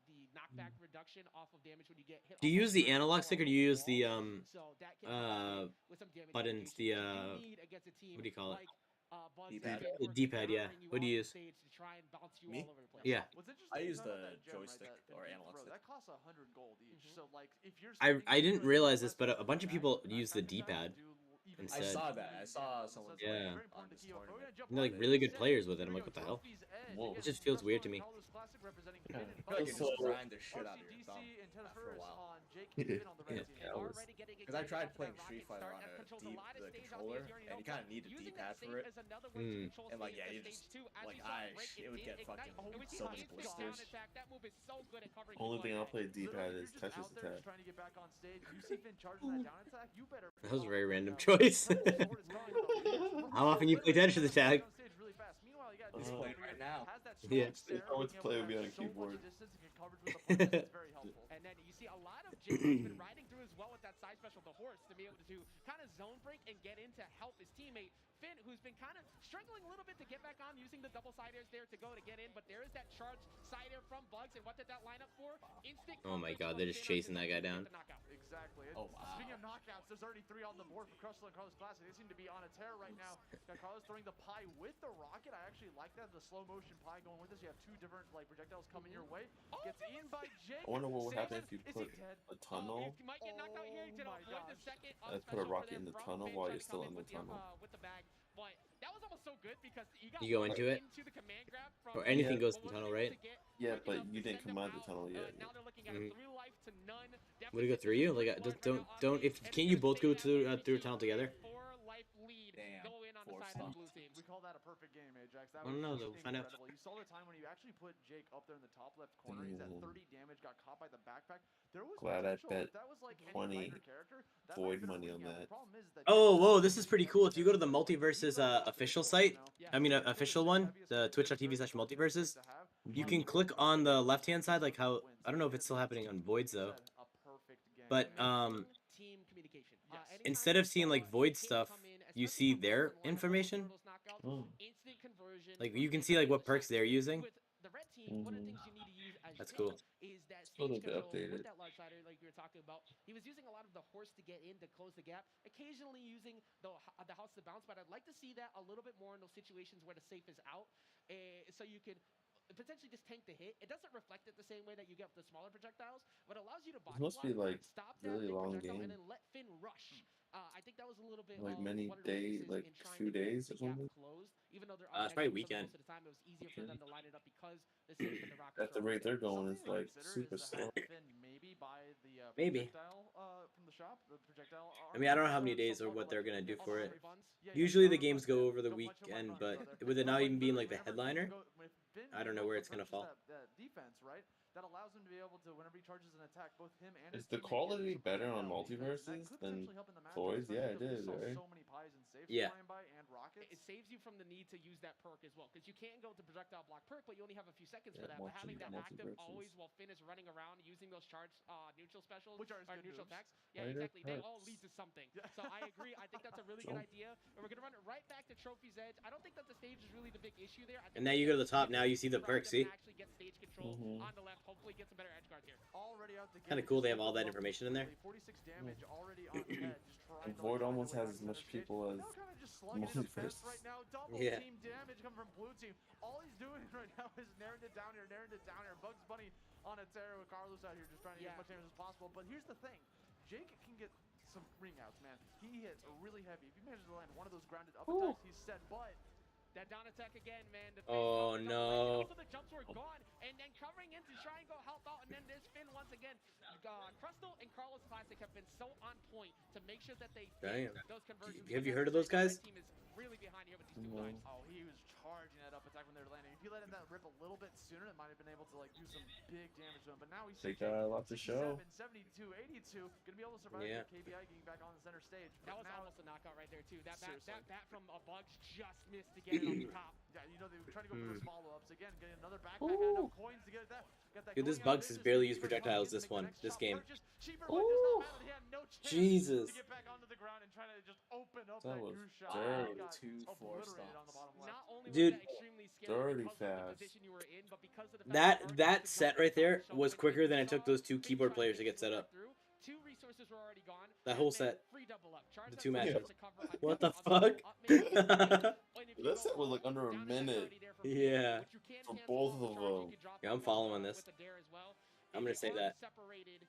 the knockback reduction off of damage when you get hit. Do you use the off of analog stick or do you use the wall. So that can help with some damage buttons, mitigation, the, which you do need against a team what do you call it? like, Bugs D-pad? and Finn, The who are D-pad, yeah. countering you What do you off use? the stage to try and bounce you Me? all over the place. Yeah. What's interesting I is use not that the that gem, right, joystick that Finn or can analog throw, stick. that costs 100 gold each. So like if you're I spending didn't for realize the this, but a bunch of knockback people attack, use the knockback attacks D-pad do even instead. I saw that. I more saw damage. someone So it's Yeah. very important on to this keep up. We're gonna tournament. jump And they're like right really in. good players with it. I'm Here we like, what the go, hell? Trophy's Edge Whoa. against It just feels the weird first to me. one, Carlos Classic representing Yeah. Finn and I feel like you Bugs. just So- grind the shit out of your RCDC thumb and after a Tennis while. on Jake and Finn on the red Yeah, team. that was- Already getting Because I excited tried after playing that Street rocket Fighter start. on That a controls deep lot of the stage on controller, stage, you already and you know. kind of need a Using D-pad that for safe it. as another way to control And like, stage yeah, at you stage just 2, as like we saw Rick it and would Finn get ignite. fucking And we see so how many instant down blisters. attack. That move is so good at covering Only people thing like I'll that. play D-pad Literally, is you're just Tetris out there just Attack. trying to get back on stage. You see Finn charging that down attack, you better. That was a very random Purple choice. Sword is calling about How often you play Tetris Attack? on stage really fast. Meanwhile, you got He's Jake playing over right here, now. has that Yeah. strong stare, I want to being play able with me on have so much keyboard. distance and get coverage with the punches. It's very helpful. And then you see a lot of Jake who's been riding through as well with that side special, the horse, to be able to kind of zone break and get in to help his teammate Finn, who's been kind of struggling a little bit to get back on, using the double side airs there to go to get in, but there is that charged side air from Bugs, and what did that line up for? Instant Oh my coverage god, from they're just Finn chasing that guy to get down. the knockout. Exactly. Oh, wow. Speaking of knockouts, there's already 3 on the board for Crustle and Carlos Classic. They seem to be on a tear right now. Got Carlos throwing the pie with the rocket. I actually like that, the slow motion pie going with this. You have 2 different like projectiles coming your way. Gets in by Jake. I wonder what would happen Saves if you it. Is he put dead? a tunnel. He might get knocked out here. He did my avoid the second Let's put a special for rocket them in the from tunnel Finn while trying you're to still come in the with tunnel. with the bag. But that was almost so good because he got You go into it? into the command grab from Or anything Yeah. goes in the tunnel, right? Yeah, but you didn't come out of the tunnel yet. Now they're looking at Mhm. a 3 life to none. Would it go through you? Like, don't. If can't you both go through a tunnel together? 4 life lead. Damn, Go in on the 4 side of the stops. blue team. We call that a perfect game, Ajax. That I don't know, though. Find out. incredible. You saw the time when you actually put Jake up there in the top left corner. He's at 30 damage, got caught by the backpack. There was Glad I potential. bet If that was like any 20 lighter character, that might void have been a money win on now. The that. problem is that Oh, whoa! This is pretty cool. If you go to the Multiverses official site, I mean official one, the Twitch.tv/multiverses, you can click on the left-hand side, like how I don't know if it's still happening on Voids though, but team communication. instead of seeing like Void stuff, you see their information. Oh. Instant conversion. Like you can see like what perks they're using. With the red team, one of the things you need to use as That's Jake cool. is that A little stage bit control updated. with that large sider like we were talking about. He was using a lot of the horse to get in to close the gap, occasionally using the house to bounce, but I'd like to see that a little bit more in those situations where the safe is out, so you can potentially just tank the hit. It doesn't reflect it the same way that you get with the smaller projectiles, but it allows you to body must be, block, like, stop that really big long projectile, game. and then let Finn rush I think that was a little bit Like of many one of the days, weaknesses like in trying few to get days the or gap something. closed. Even though they're It's probably unmentioned weekend. most of the time, it was easier for Okay. them to line it up because the Civic and the Rockets At the are rate they're going, Something it's to like consider super is the slow. help Finn maybe buy the Maybe. projectile from the shop. The projectile. I mean, I don't know how many days or what they're gonna do for it. Usually the games go over the weekend, but with it not even being like the headliner, I don't know where it's gonna fall. That defense, right? That allows him to be able to, whenever he charges an attack, both him and Is his the teammate quality get better on because that multiverses could than potentially help in the matchup, toys? Yeah, especially it if we is, saw right? so many pies and safes Yeah. flying by and rockets. It saves you from the need to use that perk as well, because you can't go to projectile block perk, but you only have a few seconds for Yeah, that. But having that active multiverses. always while Finn is running around using those charge neutral specials Which are his or good neutral moves. attacks, yeah, Fighter exactly. They all perks. lead to something. Yeah. So I agree. I think that's a really good Jump. idea, and we're gonna run it right back to Trophy's Edge. I don't think that the stage is really the big issue there. I think And now you go to the top. Now you see the perks. See, actually get stage control Mhm. on the left. Hopefully get some better edge guards here. Already out the gate. kind of cool. They have all that information in there. 46 damage already on the head. Just trying And to Void find almost a way has back as to much center stage. people as Now kind of just slugging it a fist multiverses. right now. Double Yeah. team damage coming from blue team. All he's doing right now is narrowing it down here, Bugs Bunny on a tear with Carlos out here just trying to get as much damage as possible. But here's the thing. Jake can get some ring outs, man. He hits really heavy. If he manages to land one of those grounded up attacks, he's set. But That down attack again, man. The Oh, Finn no. Also, the jumps were gone, and then covering in to try and go help out, and then there's Finn once again. Crustal and Carlos Classic have been so on point to make sure that they Damn. those conversions. Have you heard of those guys? Red team is really behind here with these two No. guys. oh, he was charging that up attack when they were landing. If he let that rip a little bit sooner, it might have been able to like do some big damage to him. But now he's They got a lot to show. 72, 82, gonna be able to survive. Yeah. KBI getting back on the center stage. That But was now, almost a knockout right there too. That Seriously. bat from Bugs just missed to get it on the top. yeah, you know they were trying to go for those follow-ups again, getting another backpack, Ooh. had enough coins to get that. Got that Dude, this going out Bugs of has business. barely He used was projectiles lucky this to make the one, next this shot game. purchase. Cheaper Boy does not matter. He had no chance Jesus. to get back onto the ground and try to just open up That that was goose shot. dirty. He got 2 obliterated 4 on the bottom left. Not only was Dude. that extremely scary Dirty because of the fast. position you were in, but because of the fact you already That had the set jump right there so was quickly. quicker than it You took saw those two Finn keyboard try players to get get set right up. through. 2 resources were already gone. That and whole then set. free double up. Charge The that two first matchups. to cover a What the double up, fuck? up mid, and if you That go set was like under a down attack minute. already there from Yeah. which you can For cancel both off the of charge, you them. could drop Yeah, that I'm following with this. the dare as well. I'm gonna If say you that. separated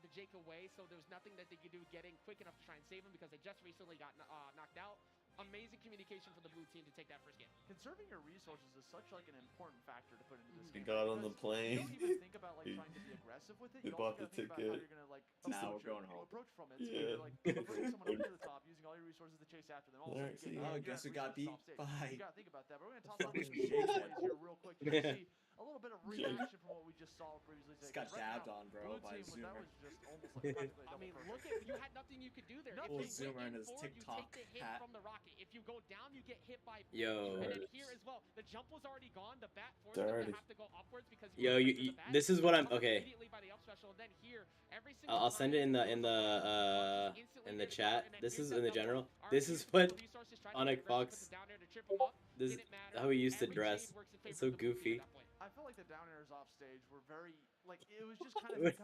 the Jake away, so there's nothing that they could do getting quick enough to try and save him because they just recently got knocked out. Amazing communication for the blue team to take that first game. Conserving your resources is such like an important factor to put into this He game. got on the because plane. You don't even think about like He- trying to be aggressive with it. he You bought also the gotta think about how ticket. you're gonna like Now approach we're going it, home. approach from it. So Yeah. you're like putting someone up to the top, using all your resources to chase after them. All of a Alright, sudden, see you get ya. Oh, guess who got beat? Bye. You gotta think about that. But we're gonna toss Fucking out some shake plays that. here real quick. You can see a little bit of reaction from what we just saw previously. Just got Right dabbed now, on, bro, blue by team, that Zoomer. was just almost like practically a I mean, double look purchase. at you had nothing you could do there. Nothing. If you Zoomer went and in his forward, you TikTok take the hit hat. from the rocket. If you go down, you get hit by. Yo. And then here as well, the jump was already gone. The bat forced them Dirty. to have to go upwards because. Yo, went you- through the bat. this is what I'm- Jumped okay. immediately by the up special, and then here, every single I'll send it time in the instantly in the get it chat. and then This here's is that in the double. general. Our This team is with what the resources tried to Onyx get aggressive, Fox. put it down there to trip him up. This is Didn't matter. how he used to Every dress. shade works in favor It's so of the blue team goofy. at that point. I feel like the down airs off stage were very like it was just kind of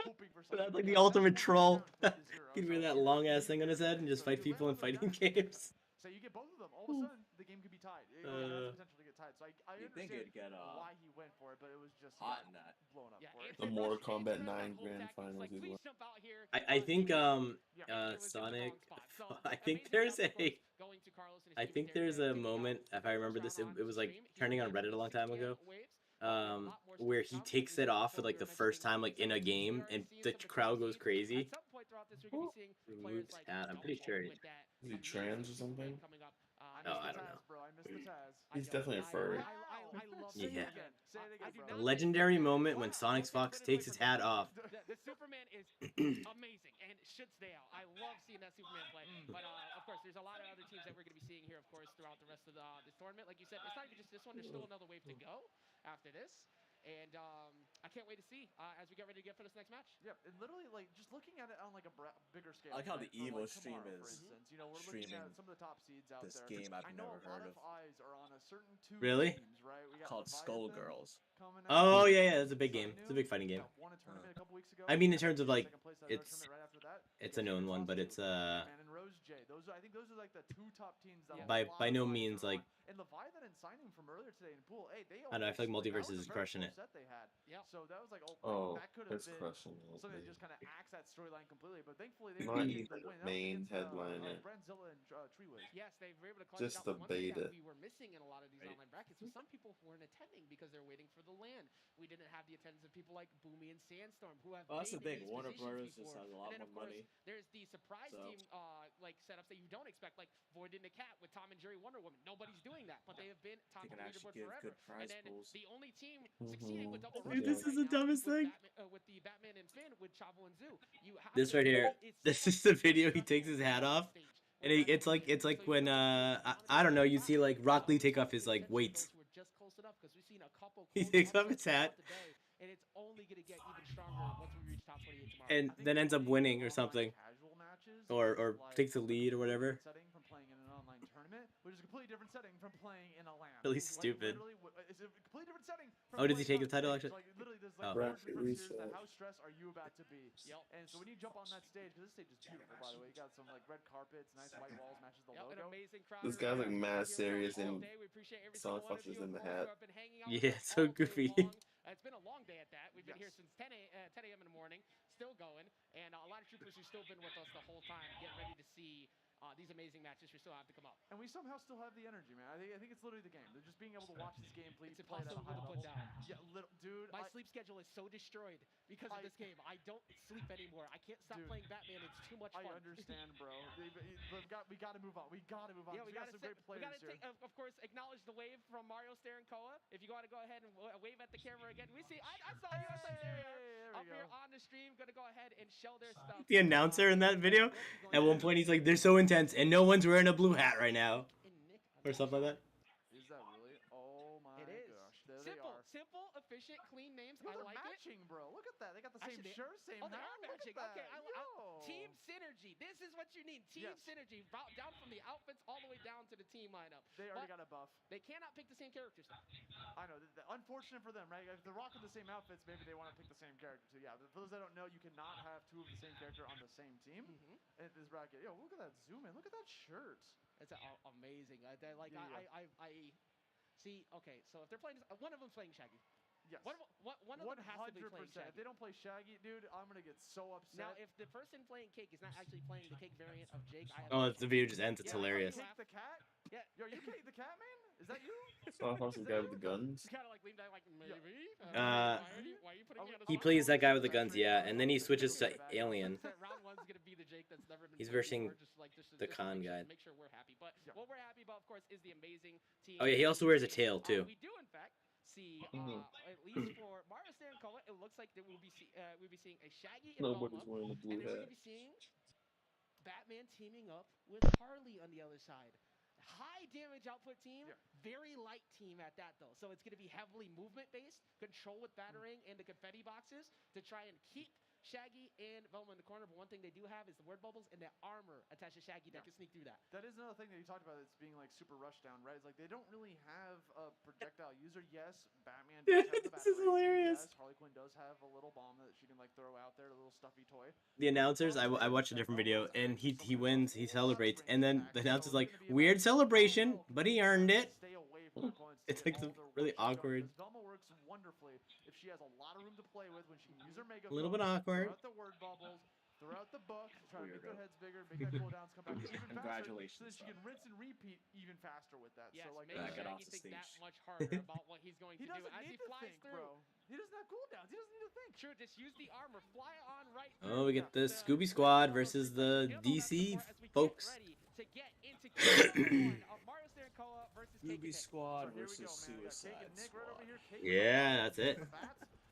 hoping for something. That's like the ultimate troll. Down to 0, He'd so wear that here long we ass see thing on his head and just so fight you people in land on the fighting down games. So you get both of them. All of a sudden, the game could be tied. It has the potential to get tied. So I You'd think understand it'd get, why he went for it, but it was just hot in that. blown up Yeah, for it. it's The a Mortal rush. Kombat It's 9 whole grand tactics, finals like, as please well. jump out here. I think it was in the Sonic. wrong spot. So, I think amazing there's job, of course, a. going to Carlos and his I team think there there's to a take it moment, down. if I remember First this, round it on was stream, like he turning on landed Reddit a long 6 time ago. waves. A lot more stuff Where to he come. takes We it off for before like we the were first mentioning time like in a we game are and seeing the some of the crowd top goes seeds. crazy. At some point throughout this, we're gonna be seeing players Removes like hat. I'm pretty Double sure. with that Is he amazing trans or Superman something? coming up. I Oh, missed I the don't Taz, know. bro. I missed the Taz. He's definitely a furry. I love Yeah. Say it again. Say it I again, do bro. not A legendary moment when Wow, Sonic's okay, Fox put it away takes his from hat me. off. The Superman is amazing and should stay out. I love seeing that Superman play. But of course, there's a lot of other teams that we're going to be seeing here, of course, throughout the rest of this tournament. Like you said, it's not even just this one. There's still another wave to go after this. And I can't wait to see as we get ready to get for this next match. Yeah, and literally, like, just looking at it on, like, a bigger scale. I like how right, the for, Evo like, stream tomorrow, for is instance. You know, we're looking streaming at some of the top seeds out this there. game I've I know never a lot heard of of. eyes are on a certain two Really? teams, right? We got Called Leviathan Skullgirls. coming out. Oh yeah, it's a big game. It's a big fighting game. Won a tournament a couple weeks ago. I mean, in terms of like, Second place at another it's tournament right after that. it's a known one, but it's Man and Rose J. I think those are like the two top teams that by a lot no of eyes means are like on. And Leviathan and signing from earlier today in pool, hey, they I don't know, I feel like almost- Multiverse that was is a very crushing close it. set they had. Yep. So that was like, that could have it's been crushing it, something that man. just kind of acts that storyline completely. But thankfully, they Not were able even to win. the That was main against, headliner. Brandzilla and Treewiz. Yes, they were able to clutch Just it out. the But one thing beta. that we were missing in a lot of these online brackets was some people weren't attending because they're waiting for the land. We didn't have the attendance of people like Boomy and Sandstorm who have. Well, that's the been in thing. these Warner positions Brothers just before. has a lot And then, more of course, money. there's the surprise So- team like setups that you don't expect, like Void in the Cat with Tom and Jerry Wonder Woman. Nobody's doing that, but they have been top They of can the actually leaderboard give forever. good And prize then pools. the only team succeeding with double Dude, this right is the now dumbest with thing. with the Batman and Finn with Chavo and Zoo. You have This to- right here. it's This so is the video he takes his hat off. And it's like when I don't know, you see like Rock Lee take off his like weights. We're just close enough because we've seen a couple He close takes off upsets his hat. throughout the day, and it's only gonna get even stronger once we reach top 28 tomorrow. And then ends up winning or something. Casual matches Or like takes the lead or whatever. setting from playing in an online tournament, which is a completely different setting from playing in a LAN. Really Like, stupid. literally, it's a completely different setting. From Oh, does he playing take the on title, stage. actually? Like, literally, there's Oh. like Bracket difference here is that reset. how stressed are you about to be? Yep. And so when you jump on that stage, because this stage is beautiful, by the way, you got some like red carpets, nice white walls, matches the Yep, an logo. amazing crowd. This guy's like mad Here serious all and day. We appreciate every Son single one of Fox is you, in the of course, hat. who have been hanging out with Yeah, us so all day goofy. long. It's been a long day at that. We've been here Yes. since 10 a.m. in the morning, still going, and a lot of troopers who've still been with us the whole time, getting ready to see these amazing matches who still have to come up. And we somehow still have the energy, man. I think it's literally the game. They're just being able to watch this game play It's at a high impossible to level. put down. Yeah, dude. My sleep schedule is so destroyed because of this game. I don't sleep anymore. I can't stop Dude, playing Batman. It's too much fun. I understand, bro. We got to move on. We got to move on. Yeah, 'cause we got gotta some great we players gotta here. take, of course, acknowledge the wave from Mario, Stair, and Koa. If you want to go ahead and wave at the camera again, we see. I saw you. I saw you. There we There are. we Up here go. on the stream, gonna go ahead and shell their stuff. The announcer in that video, at one point he's like, "They're so intense, and no one's wearing a blue hat right now," or something like that. Is that really? Oh my It is. gosh. There Simple, they are. simple, efficient, clean names. Yo, I they're like it. matching, bro. Look at that. They got the same Actually, shirt, same Oh, they hat. are Look at matching. that. Okay, Yo. team synergy. This is what you need. Team Yes. synergy. Down from the outfits all the way down to the team lineup. They already But got a buff. They cannot pick the same characters. I know. Unfortunate for them, right? If they're rocking the same outfits, maybe they want to pick the same character too. Yeah, but for those that don't know, you cannot have two of the same character on the same team in this bracket. Yo, look at that zoom in. Look at that shirt. It's amazing. Yeah. I see. Okay, so if they're playing, one of them's playing Shaggy. Yes. One of them has to be playing 100%. Shaggy. If they don't play Shaggy, dude, I'm gonna get so upset. Now, if the person playing Cake is not actually playing the Cake variant of Jake, I have Oh, no the video just ends. It's Yeah, hilarious. Cake the cat? Yeah. Yo, you Cake the cat, man? Is that you? Son Fox is the guy with the guns. You kind of like lean down, like maybe. Uh, why are you putting me on the He spot? plays that guy with the guns, yeah, and then he switches to Alien. Round one's gonna be the Jake that's never been. He's played versing before, just the to con make sure- guy. Make sure we're happy, but what we're happy about, of course, is the amazing team. Oh yeah, he also wears a tail too. We do, in fact, see at least for Mario, Stair, and Koa, it looks like that we'll be seeing a Shaggy and Nobody's Velma, wearing a and blue then we're gonna hat. be seeing Batman teaming up with Harley on the other side. High damage output team, very light team at that though. So it's going to be heavily movement based, control with battering and the confetti boxes to try and keep Shaggy and Velma in the corner. But one thing they do have is the word bubbles and the armor attached to Shaggy that can sneak through that. That is another thing that you talked about. It's being like super rushed down, right? It's like they don't really have a projectile user. Yes, Batman does have the This is batarang. hilarious. Yes, Harley Quinn does have a little bomb that she can like throw out there, a little stuffy toy. The announcers, I watched a different video, and he wins, he celebrates, and then the announcer's like, "Weird celebration, but he earned it." Stay away from opponents. It's Stay like all the their really way shut. awkward. Because Velma works wonderfully if she has a lot of room to play with when she can use her mega. A little bit awkward. Throw out the word bubbles. Throw out the book. Try to make their heads bigger. Make that cooldowns come back even faster. Congratulations, So that she can rinse and repeat even faster with that. Yes, so like make Back it Shaggy off the think that stage. much harder about what he's going to he do doesn't as he need to flies think, through. bro. He doesn't have cooldowns. He doesn't need to think. True, just use the armor, fly on right. Oh, we get the Scooby Squad versus the DC folks. To get into game 1 of Mario, Stair, and Koa versus Cake and Scooby Nick. Squad So here we versus go, man. We got Cake Suicide and Nick right over here. Squad. Cake Yeah, that's it.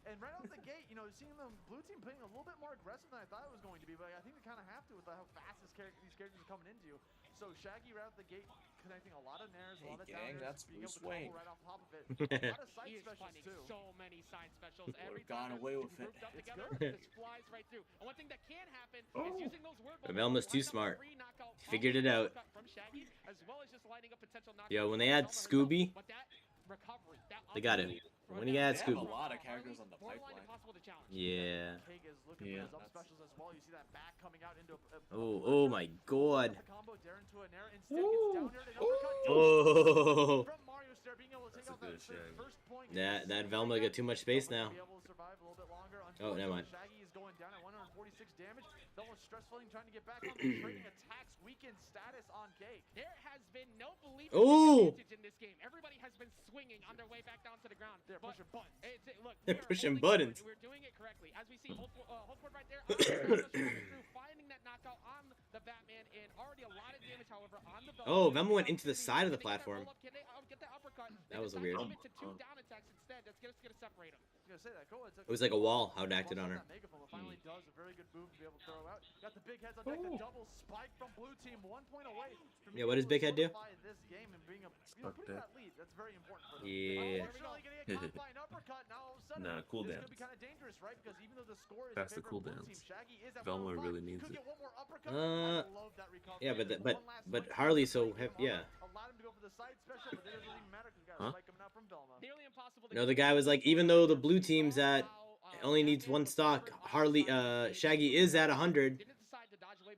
And right out the gate, you know, seeing the blue team playing a little bit more aggressive than I thought it was going to be, but I think they kind of have to with how fast these characters are coming into you. So Shaggy right out the gate, connecting a lot of nairs, a lot of gang, downers, that's being able Bruce to combo Wayne. right off top of it. A lot of side He is specials finding too. so many side specials. Every Would've gone time away they're with it. grouped up It's together, good. just flies right through. And one thing that can happen Oh. is using those word But bubbles Velma's to too line up a smart. free knockout He figured on it the out. uppercut From Shaggy, as well as just lining up potential knockouts Yo, when they from add Velma herself. Scooby, But that recovery, that they got uppercut it. from When he adds They have a Scooby. lot of characters on the borderline pipeline. impossible to challenge. Yeah. Cake is looking Yeah, for his up that's- specials as well. You see that back coming out into a Oh my God. the combo Darren to in there. Instead gets down there and uppercut. Oh. From Mario Star being able to take That's a out that good Shaggy. first point. That Velma got too much space now. Be able to survive a little bit longer. Oh, never mind. Shaggy is going down at 146 damage. Velma's stressfully trying to get back on the trading attacks weakened status on Cake. There has been no belief Ooh. advantage in this game. Everybody has been swinging on their way back down to the ground. They're pushing buttons. Look, They're we are pushing holding buttons. forward. We're doing it correctly. As we see Holford right there, through, finding that knockout on the Batman, and already a lot of damage, however, on the Velma. Oh, Velma went into the side of the platform. Can they get the uppercut? That was weird. Limit to 2 down attacks instead. That's gonna separate them. I was gonna say that. Koa took It was like a wall how it acted on her. that Megaphone, but finally does a very good move to be able to throw out. Got the big heads on deck. The double spike from blue team. 1 point away. From Yeah, what does Big Head do? This game and being putting that lead. That's very important for them. Yeah. Unfortunately, gonna get caught by an uppercut. Now all of a sudden, Nah, this is cooldowns. gonna be kind of dangerous, right? Because even though the score is Pass the in favor of blue cooldowns. team, Shaggy is at Velma 105. really needs Could it. get one more uppercut. I love that recovery. Yeah, There's but one last but spike. Harley's so yeah. Allowed him to go for the side special, but it doesn't even matter because we got a Huh? spike coming out from Velma. Nearly impossible to No, the guy was like, even though the blue team's at only needs 1 stock, Shaggy is at 100,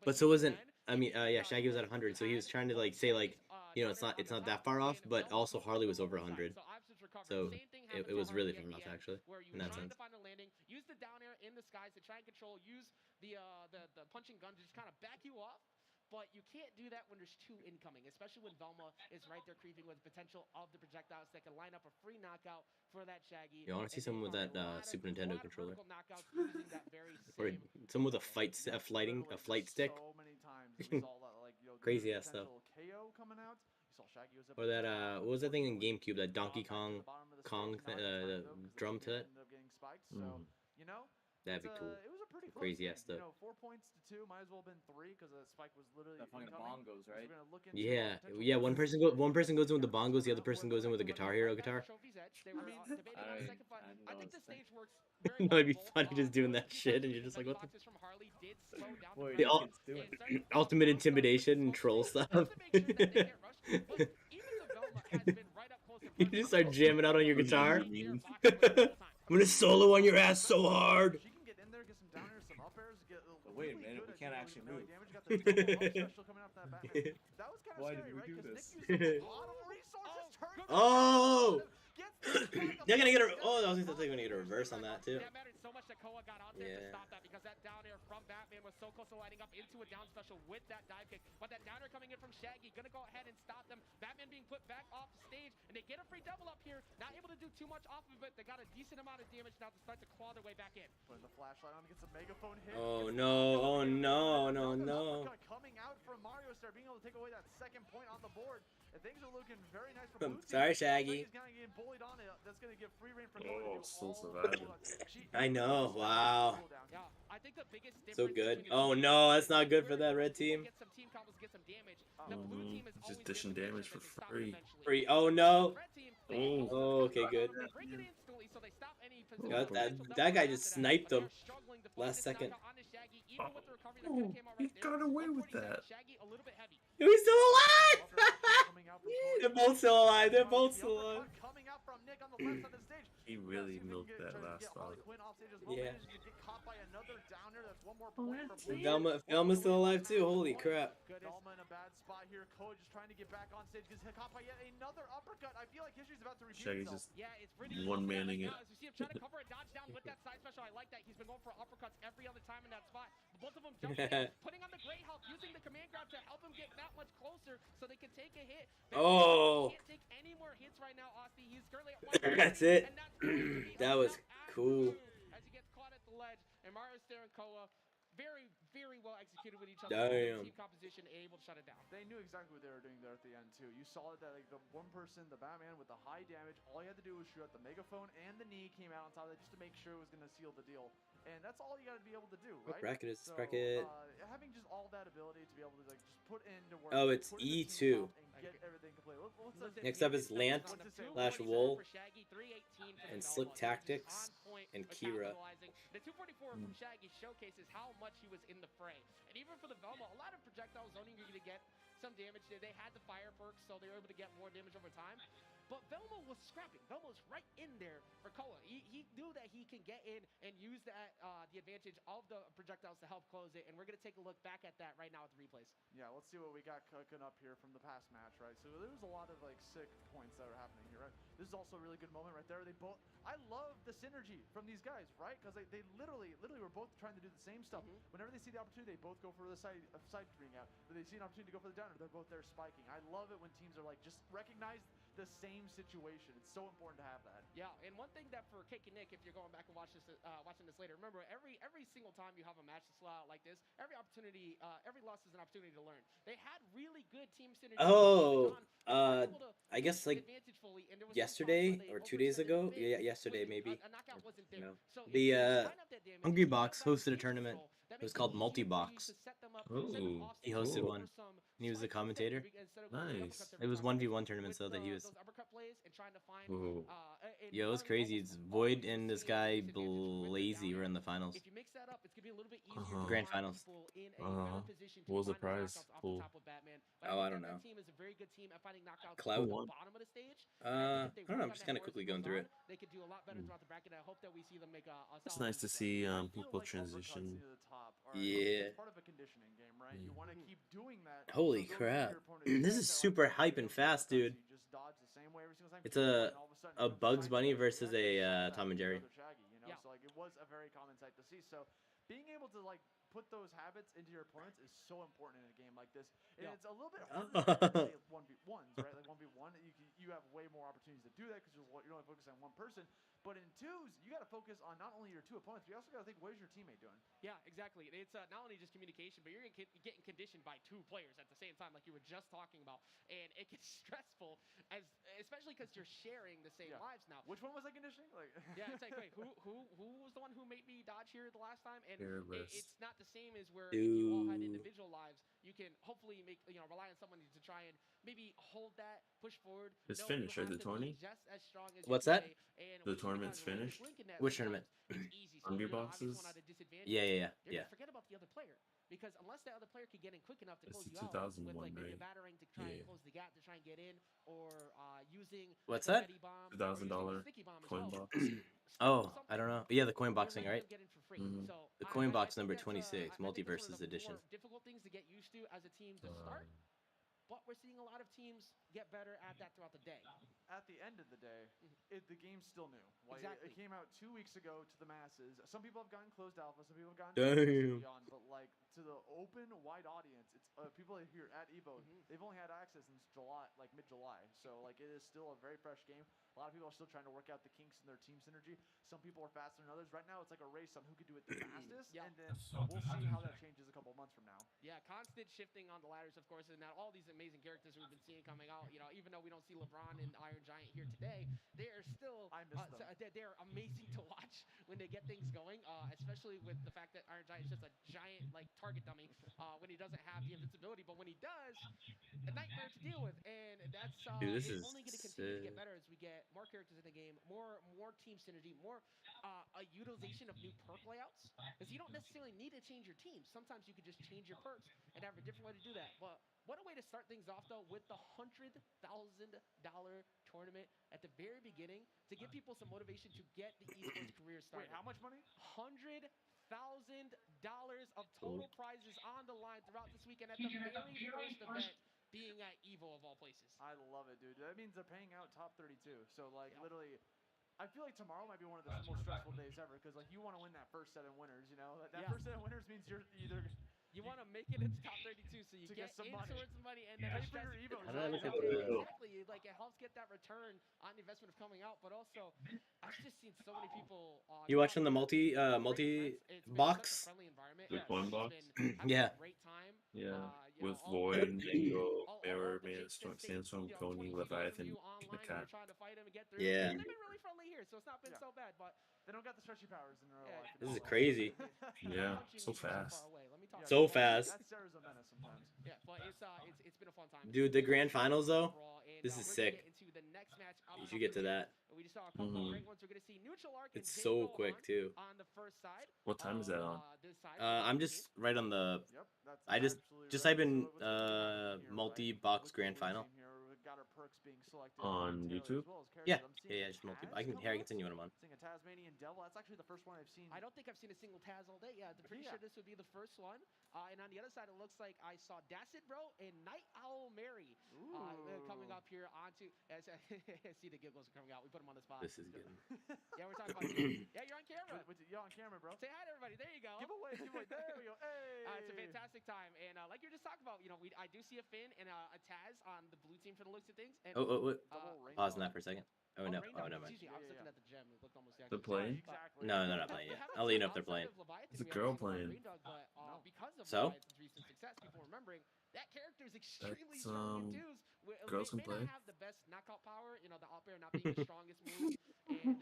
but so wasn't. I mean, yeah, Shaggy was at 100, so he was trying to like say like, you know, it's not that far off, but also Harley was over 100, so it was really far off actually in that sense. To find a landing, use the down air in the skies to try and control. Use the punching gun to just kind of back you off. But you can't do that when there's 2 incoming, especially when Velma is right there creeping with potential of the projectiles that can line up a free knockout for that Shaggy. You want to see someone with that Super Nintendo controller, or same someone with a flight stick? So many times we saw that, like, you know, Crazy ass stuff. KO coming out. You saw Shaggy was Or that what was that thing in GameCube? That Donkey Kong drum to it. So, you know, That'd be cool. it was a pretty close Crazy game. ass stuff. You know, 4 points to 2 might as well have been 3 because the spike was literally That fucking incoming. bongos, So right? we're gonna look into Yeah, potential yeah. One person goes in with the bongos, the other person goes in with a Guitar Hero guitar. I think the stage works No, it'd be funny just doing that shit, and you're just like, what the? Boy, The kids doing it. ultimate intimidation and troll stuff. You just start jamming out on your guitar. I'm gonna solo on your ass so hard. She can get in there, get some down airs, some up airs, get But wait a really minute, good we at can't dealing actually with melee move. damage. Got the double up special coming off that Batman. That was kind of Why scary, did we right? do 'Cause this? Nick used a lot of resources. Turns Oh! gets the spike They're gonna get a. Oh, I was gonna say they're gonna get a reverse on that too. That mattered so much that Koa got out there to Yeah. stop that because that down air from Batman was so close to lining up into a down special with that dive kick. But that down air coming in from Shaggy, gonna go ahead and stop them. Batman being put back off the stage, and they get a free double up here. Not able to do too much off of it. They got a decent amount of damage now to start to claw their way back in. Putting the flashlight on to get some megaphone hit. Oh no! Oh no! No no! Uppercut coming out from Mario Star, being able to take away that second point on the board. And things are looking very nice for blue team. Sorry, Shaggy. He's kind of getting bullied on it. That's going to give free reign for Oh, still surviving. I know. Wow. Yeah, I think the biggest difference So good. between Oh no, that's not good for that red team. get some team combos, get some damage. The blue team is Just always dishing been the damage for team that can stop free. eventually. Free. Oh no. Red team, Oh, okay, good. they break it instantly, so they stop any God, that guy just sniped them last second. He got away with that. He's still alive! They're both still alive. They're both still alive. Coming out from Nick on the left side of the stage. He really milked that last stock. Yeah. Get caught by another downer. That's one more point for blue. Velma's still alive too. Holy crap. Velma in a bad spot here. Koa just trying to get back on stage. Gets caught by yet another uppercut. I feel like history's about to repeat Shaggy's itself. just one-manning it. As you see him trying to cover a dodge down with that side special, I like that. He's been going for uppercuts every other time in that spot. But both of them jumping in, putting on the great help, using the command grab to help him get that much closer so they can take a hit. Oh. Can't take any more hits right now, Austin. He's currently at 1. That's it. And that's That was cool. as he gets caught at the ledge, and Mario Star and Koa very, very well executed with each other. Damn. Team composition able to shut it down. They knew exactly what they were doing there at the end too. You saw that like the one person, the Batman with the high damage, all he had to do was shoot at the megaphone, and the knee came out on top of that just to make sure it was going to seal the deal. And that's all you got to be able to do, right? What bracket is this So, bracket? having just all that ability to be able to like just put into work. Oh, it's put in the E2. team comp and get everything complete. What's the Next up is Lant, Lash Wool, and Slick Tactics, and Kira. The 244 from Shaggy showcases how much he was in the fray. And even for the Velma, a lot of projectile zoning, you're going to get some damage there. They had the fire perks, so they were able to get more damage over time. But Velmo was scrapping. Velmo's right in there for Koa. He knew that he can get in and use that the advantage of the projectiles to help close it. And we're going to take a look back at that right now with the replays. Yeah, let's see what we got cooking up here from the past match, right? So there was a lot of like sick points that were happening here, right? This is also a really good moment right there. They both, I love the synergy from these guys, right? Because they literally were both trying to do the same stuff. Whenever they see the opportunity, they both go for the side bring out. But they see an opportunity to go for the downer, they're both there spiking. I love it when teams are like just recognize the same situation. It's so important to have that. Yeah, and one thing that for Cake and Nick, if you're going back and watching this later, remember every single time you have a match that's out like this, every loss is an opportunity to learn. They had really good team synergy. I guess like yesterday or 2 days ago. Yeah, yesterday maybe. No. The Hungry Box hosted a tournament. It was called Multi-Box. Ooh, He hosted cool. one. And he was the commentator. Nice. It was 1v1 tournaments though that he was. Ooh. Yo, it was crazy. It's Void and this guy Blazy were in the finals. If you mix that up, it's gonna be a little bit easier. Grand finals. What was the prize? Cool. Oh, I don't know. That team is a very good team at finding knockouts Cloud? at the bottom of the stage. I don't know. I'm just kind of quickly going through it. They could do a lot better throughout the bracket. I hope that we see them make a It's solid nice to see people transition. Yeah. Part of a conditioning game, right? You want to keep doing that. Holy crap. This is super hype and fast, dude. It's a Bugs Bunny versus a Tom and Jerry. Yeah. So like it was a very common sight to see. So being able to like put those habits into your opponents is so important in a game like this. And it's a little bit harder to play 1v1s, right? Like 1v1, you have way more opportunities to do that because you're only focused on one person. But in twos, you got to focus on not only your two opponents, but you also got to think, what is your teammate doing? Yeah, exactly. It's not only just communication, but you're getting conditioned by two players at the same time, like you were just talking about. And it gets stressful, especially because you're sharing the same lives now. Which one was I conditioning? Like, yeah, it's like, wait, who was the one who made me dodge here the last time? And it's not the same as where if you all had individual lives, you can hopefully rely on someone to try and maybe hold that, push forward. It's finished, right? The tourney? What's that? The tournament's finished? Which tournament? Hungry Boxes? Yeah. Forget about the other player. Because unless that other player can get in quick enough to It's close the you out 2001, with like maybe a right? battering to try and close the gap to try and get in, or using What's that? $2,000 coin box. Oh, I don't know. Yeah, the coin boxing, right? Mhm. So The coin box number 26, Multiverses edition. difficult things to get used to as a team to start. But we're seeing a lot of teams get better at that throughout the day. At the end of the day, the game's still new. Like, Exactly. It came out 2 weeks ago to the masses. Some people have gotten closed alpha, some people have gotten Damn. beyond, but like to the open, wide audience, it's people here at Evo. They've only had access since July, like mid-July. So like it is still a very fresh game. A lot of people are still trying to work out the kinks in their team synergy. Some people are faster than others. Right now, it's like a race on who can do it the fastest, and then we'll see how that changes a couple months from now. Yeah, constant shifting on the ladders, of course, and now all these amazing characters we've been seeing coming out. You know, even though we don't see LeBron and Iron Giant here today, they are still they're amazing to watch when they get things going. Especially with the fact that Iron Giant is just a giant like target dummy when he doesn't have the invincibility, but when he does, a nightmare to deal with. And that's Dude, this it's is only going to continue to get better as we get more characters in the game, more team synergy, more a utilization of new perk layouts. Because you don't necessarily need to change your team. Sometimes you could just change your perks and have a different way to do that. But what a way to start things off, though, with the $100,000 tournament at the very beginning to give people some motivation to get the esports career started. Wait, how much money? $100,000 of total prizes on the line throughout this weekend at the very first event, being at Evo of all places. I love it, dude. That means they're paying out top 32. So like literally, I feel like tomorrow might be one of the most stressful days ever because like you want to win that first set of winners. You know that first set of winners means you're either. You want to make it into top 32 so you get some in money. towards some money and then Pay for your Evo. How did I look at the- Exactly. Like it helps get that return on the investment of coming out, but also I've just seen so many people. You watching the multi box? The coin box? Yeah. Yeah. With Void, Mango, Mirror, Man, Sandstorm, Coney, Leviathan, the cat. Yeah. They've been really friendly here, so it's not been so bad, but they don't got the stretchy powers in real life. This is crazy. Yeah, so fast. So fast. That's Sarah's a menace sometimes. Yeah, but it's been a fun time. Dude, the grand finals though, this is we're gonna sick. get into the next match You should get to that. We just saw a couple of great ones. We're gonna see Neutral Arc and It's so Jay quick Gohan too. on the first side. What time is that on? This side. I'm just right on the. I just type in multi box grand final. perks being selected On Taylor, YouTube? as well as characters. Yeah, I'm seeing yeah, just multi. Taz I can come here. I up, can send you when I'm on. seeing a Tasmanian Devil. That's actually the first one I've seen. I don't think I've seen a single Taz all day. Yeah, I'm pretty Yeah. sure this would be the first one. And on the other side, it looks like I saw Dacid Bro and Night Owl Mary coming up here onto. See the giggles are coming out. We put them on the spot. This is good. Yeah, we're talking about you. Yeah, you're on camera. You're on camera, bro. Say hi to everybody. There you go. Giveaway. There we go. Hey. It's a fantastic time, and like you're just talking about, you know, I do see a Finn and a Taz on the blue team for the looks of things. And, Wait. Double Pause on that for a second. Oh no. Rain Oh Dog, no, mind. excuse me, I was looking at the gem. It looked almost They're playing? Exactly. No, they're not playing yet. I'll let you know if they're playing. It's a girl playing. Because of So? Leviathan's recent success, people remembering that character is extremely That's, strong in twos. girls They can may play. not have the best knockout power, you know, the out bear not being the strongest move.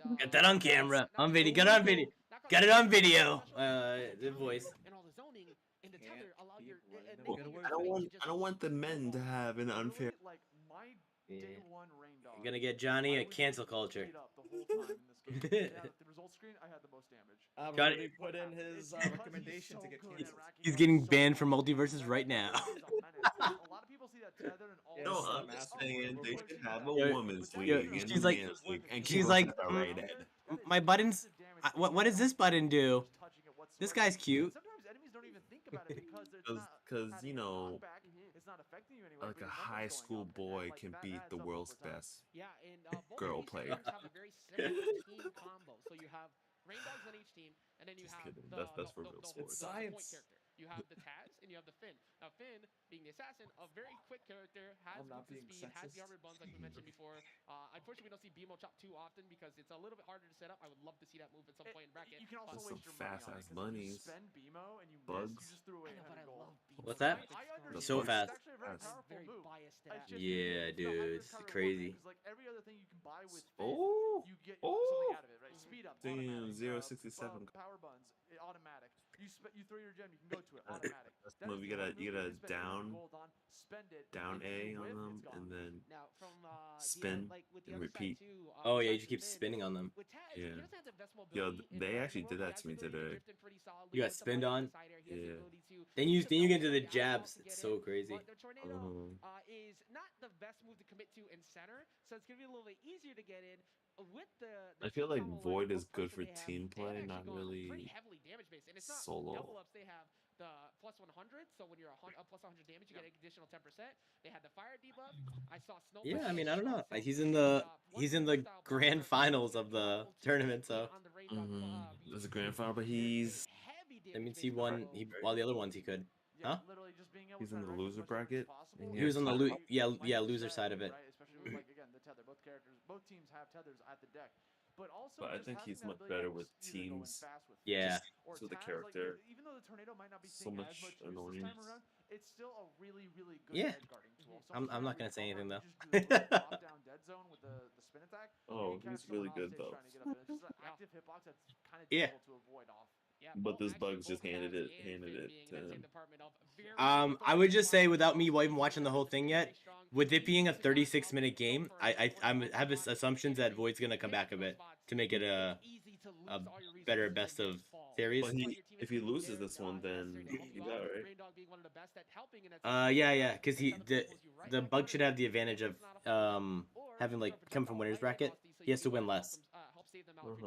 And, Get that on camera. On video. Get it on video. Get it on video. The voice. And all the zoning and the tether allow your. I don't want the men to have an unfair. Like my Yeah. day one Rain Dog. You're gonna get Johnny I a was cancel beat culture. up the whole time in this game. Yeah, the result screen, I had the most damage. I've Got already it. put in his recommendation to get canceled. He's getting banned from multiverses right now. A lot of people see that tether and all. No, this I'm stuff. just saying they should have a Yeah. women's Yeah, league and she's a like- men's league and she's keep like, them separated. My buttons. What does this button do? This guy's cute. Sometimes enemies don't even think about it because it's not Because having you a know, knockback, it's not affecting you anyway. like but a your high number's school going up, and boy like, can that beat adds the up world's over time. best Yeah, and both girl of these player. teams have a very similar team combo. So you have Rain Dogs on each team, and then you Just have kidding. the, That's for the, real the, sports. the point Science. character. You have the Taz and you have the Finn. Now Finn, being the assassin, a very quick character, has I'm not movement being speed, has the sexist. armored buns like we mentioned before. Unfortunately, we don't see BMO chop too often because it's a little bit harder to set up. I would love to see that move at some point in bracket. You can also That's waste some your money on it, fast-ass 'cause if bunnies. you spend BMO and you miss, Bugs. you just threw away I know, but I 100 gold. love BMO. What's that? I understand. So fast. It's actually a very Fast. powerful Very move. biased to It's that. just Yeah, the dude, highest it's cover crazy. one, 'cause, like every other thing you can buy with Finn, Oh, you get oh. something out of it, right? Speed up, Damn, automatic, 0.67. power buns, automatic. You throw your gem, you can go to it, automatic. That's That move. is You the gotta one you move gotta you spend 800 down gold on, spend it, down and if A you on whiff, them it's gone. and then Now from spin like with the and other repeat. Side too, Oh yeah, you besides just keep Finn, spinning on them. with Taz, Yeah. he doesn't have the best Yo, mobility in they the actually world. did He that has to me the ability today. drift in pretty solidly You got with the spinned body on? decider. He has the Yeah. ability to Then you use get into the outbound jabs. to It's get so in. crazy. But the tornado is not the best move to commit to in center, so it's gonna be a little bit easier to get in. With the I feel team like combo Void line is of good perks for that they have, team they've play, actually not gone really pretty heavily damage based, and it's not solo. double ups. They have the plus 100, so when you're a plus 100 damage, you get an additional 10%. They had the fire debuff. I saw Snow. Yeah, I mean, I don't know. He's in the grand finals of the tournament, so There's a grand final, but he's that means he won. While the other ones he could, huh? Literally just being able he's to in the try to loser wreck as much as bracket. possible. and He was on the has- loser side of it. Right, especially with, like, again, the tether. Both characters, both teams have tethers at the deck. But also, But I just think having he's that much ability to better almost with either go in teams. fast with Yeah. Finn or So the Taz, character like, even though the tornado might not be so seeing much as much use this annoyance. time around, it's still a really, really good Yeah. edge guarding tool. I'm not gonna say anything though. Drop down dead zone with the spin attack. Oh, you can catch he's really someone good, offstage though. trying to get up there. It's just an active hitbox that's kind of Yeah. difficult to avoid off. But this Bugs just handed it to him. I would just say, without me even watching the whole thing yet, with it being a 36-minute game, I have assumptions that Void's gonna come back a bit to make it a better best of series. But if he loses this one, then he's out, right? Yeah, because the Bug should have the advantage of having like come from winner's bracket. He has to win less.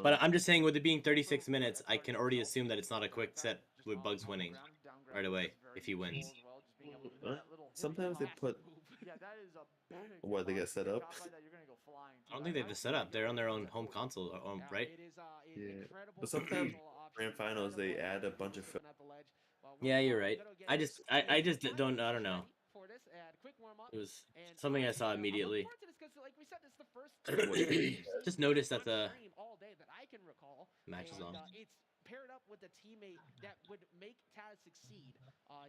But I'm just saying, with it being 36 minutes, I can already assume that it's not a quick set with Bugs winning right away if he wins. Sometimes they put what they get set up. I don't think they have to set up. They're on their own home console, right? Yeah, but sometimes grand finals they add a bunch of. Yeah, you're right. I just don't. I don't know. It was something I saw immediately. Just noticed that the match is on. It's paired up with a teammate that would make Taz succeed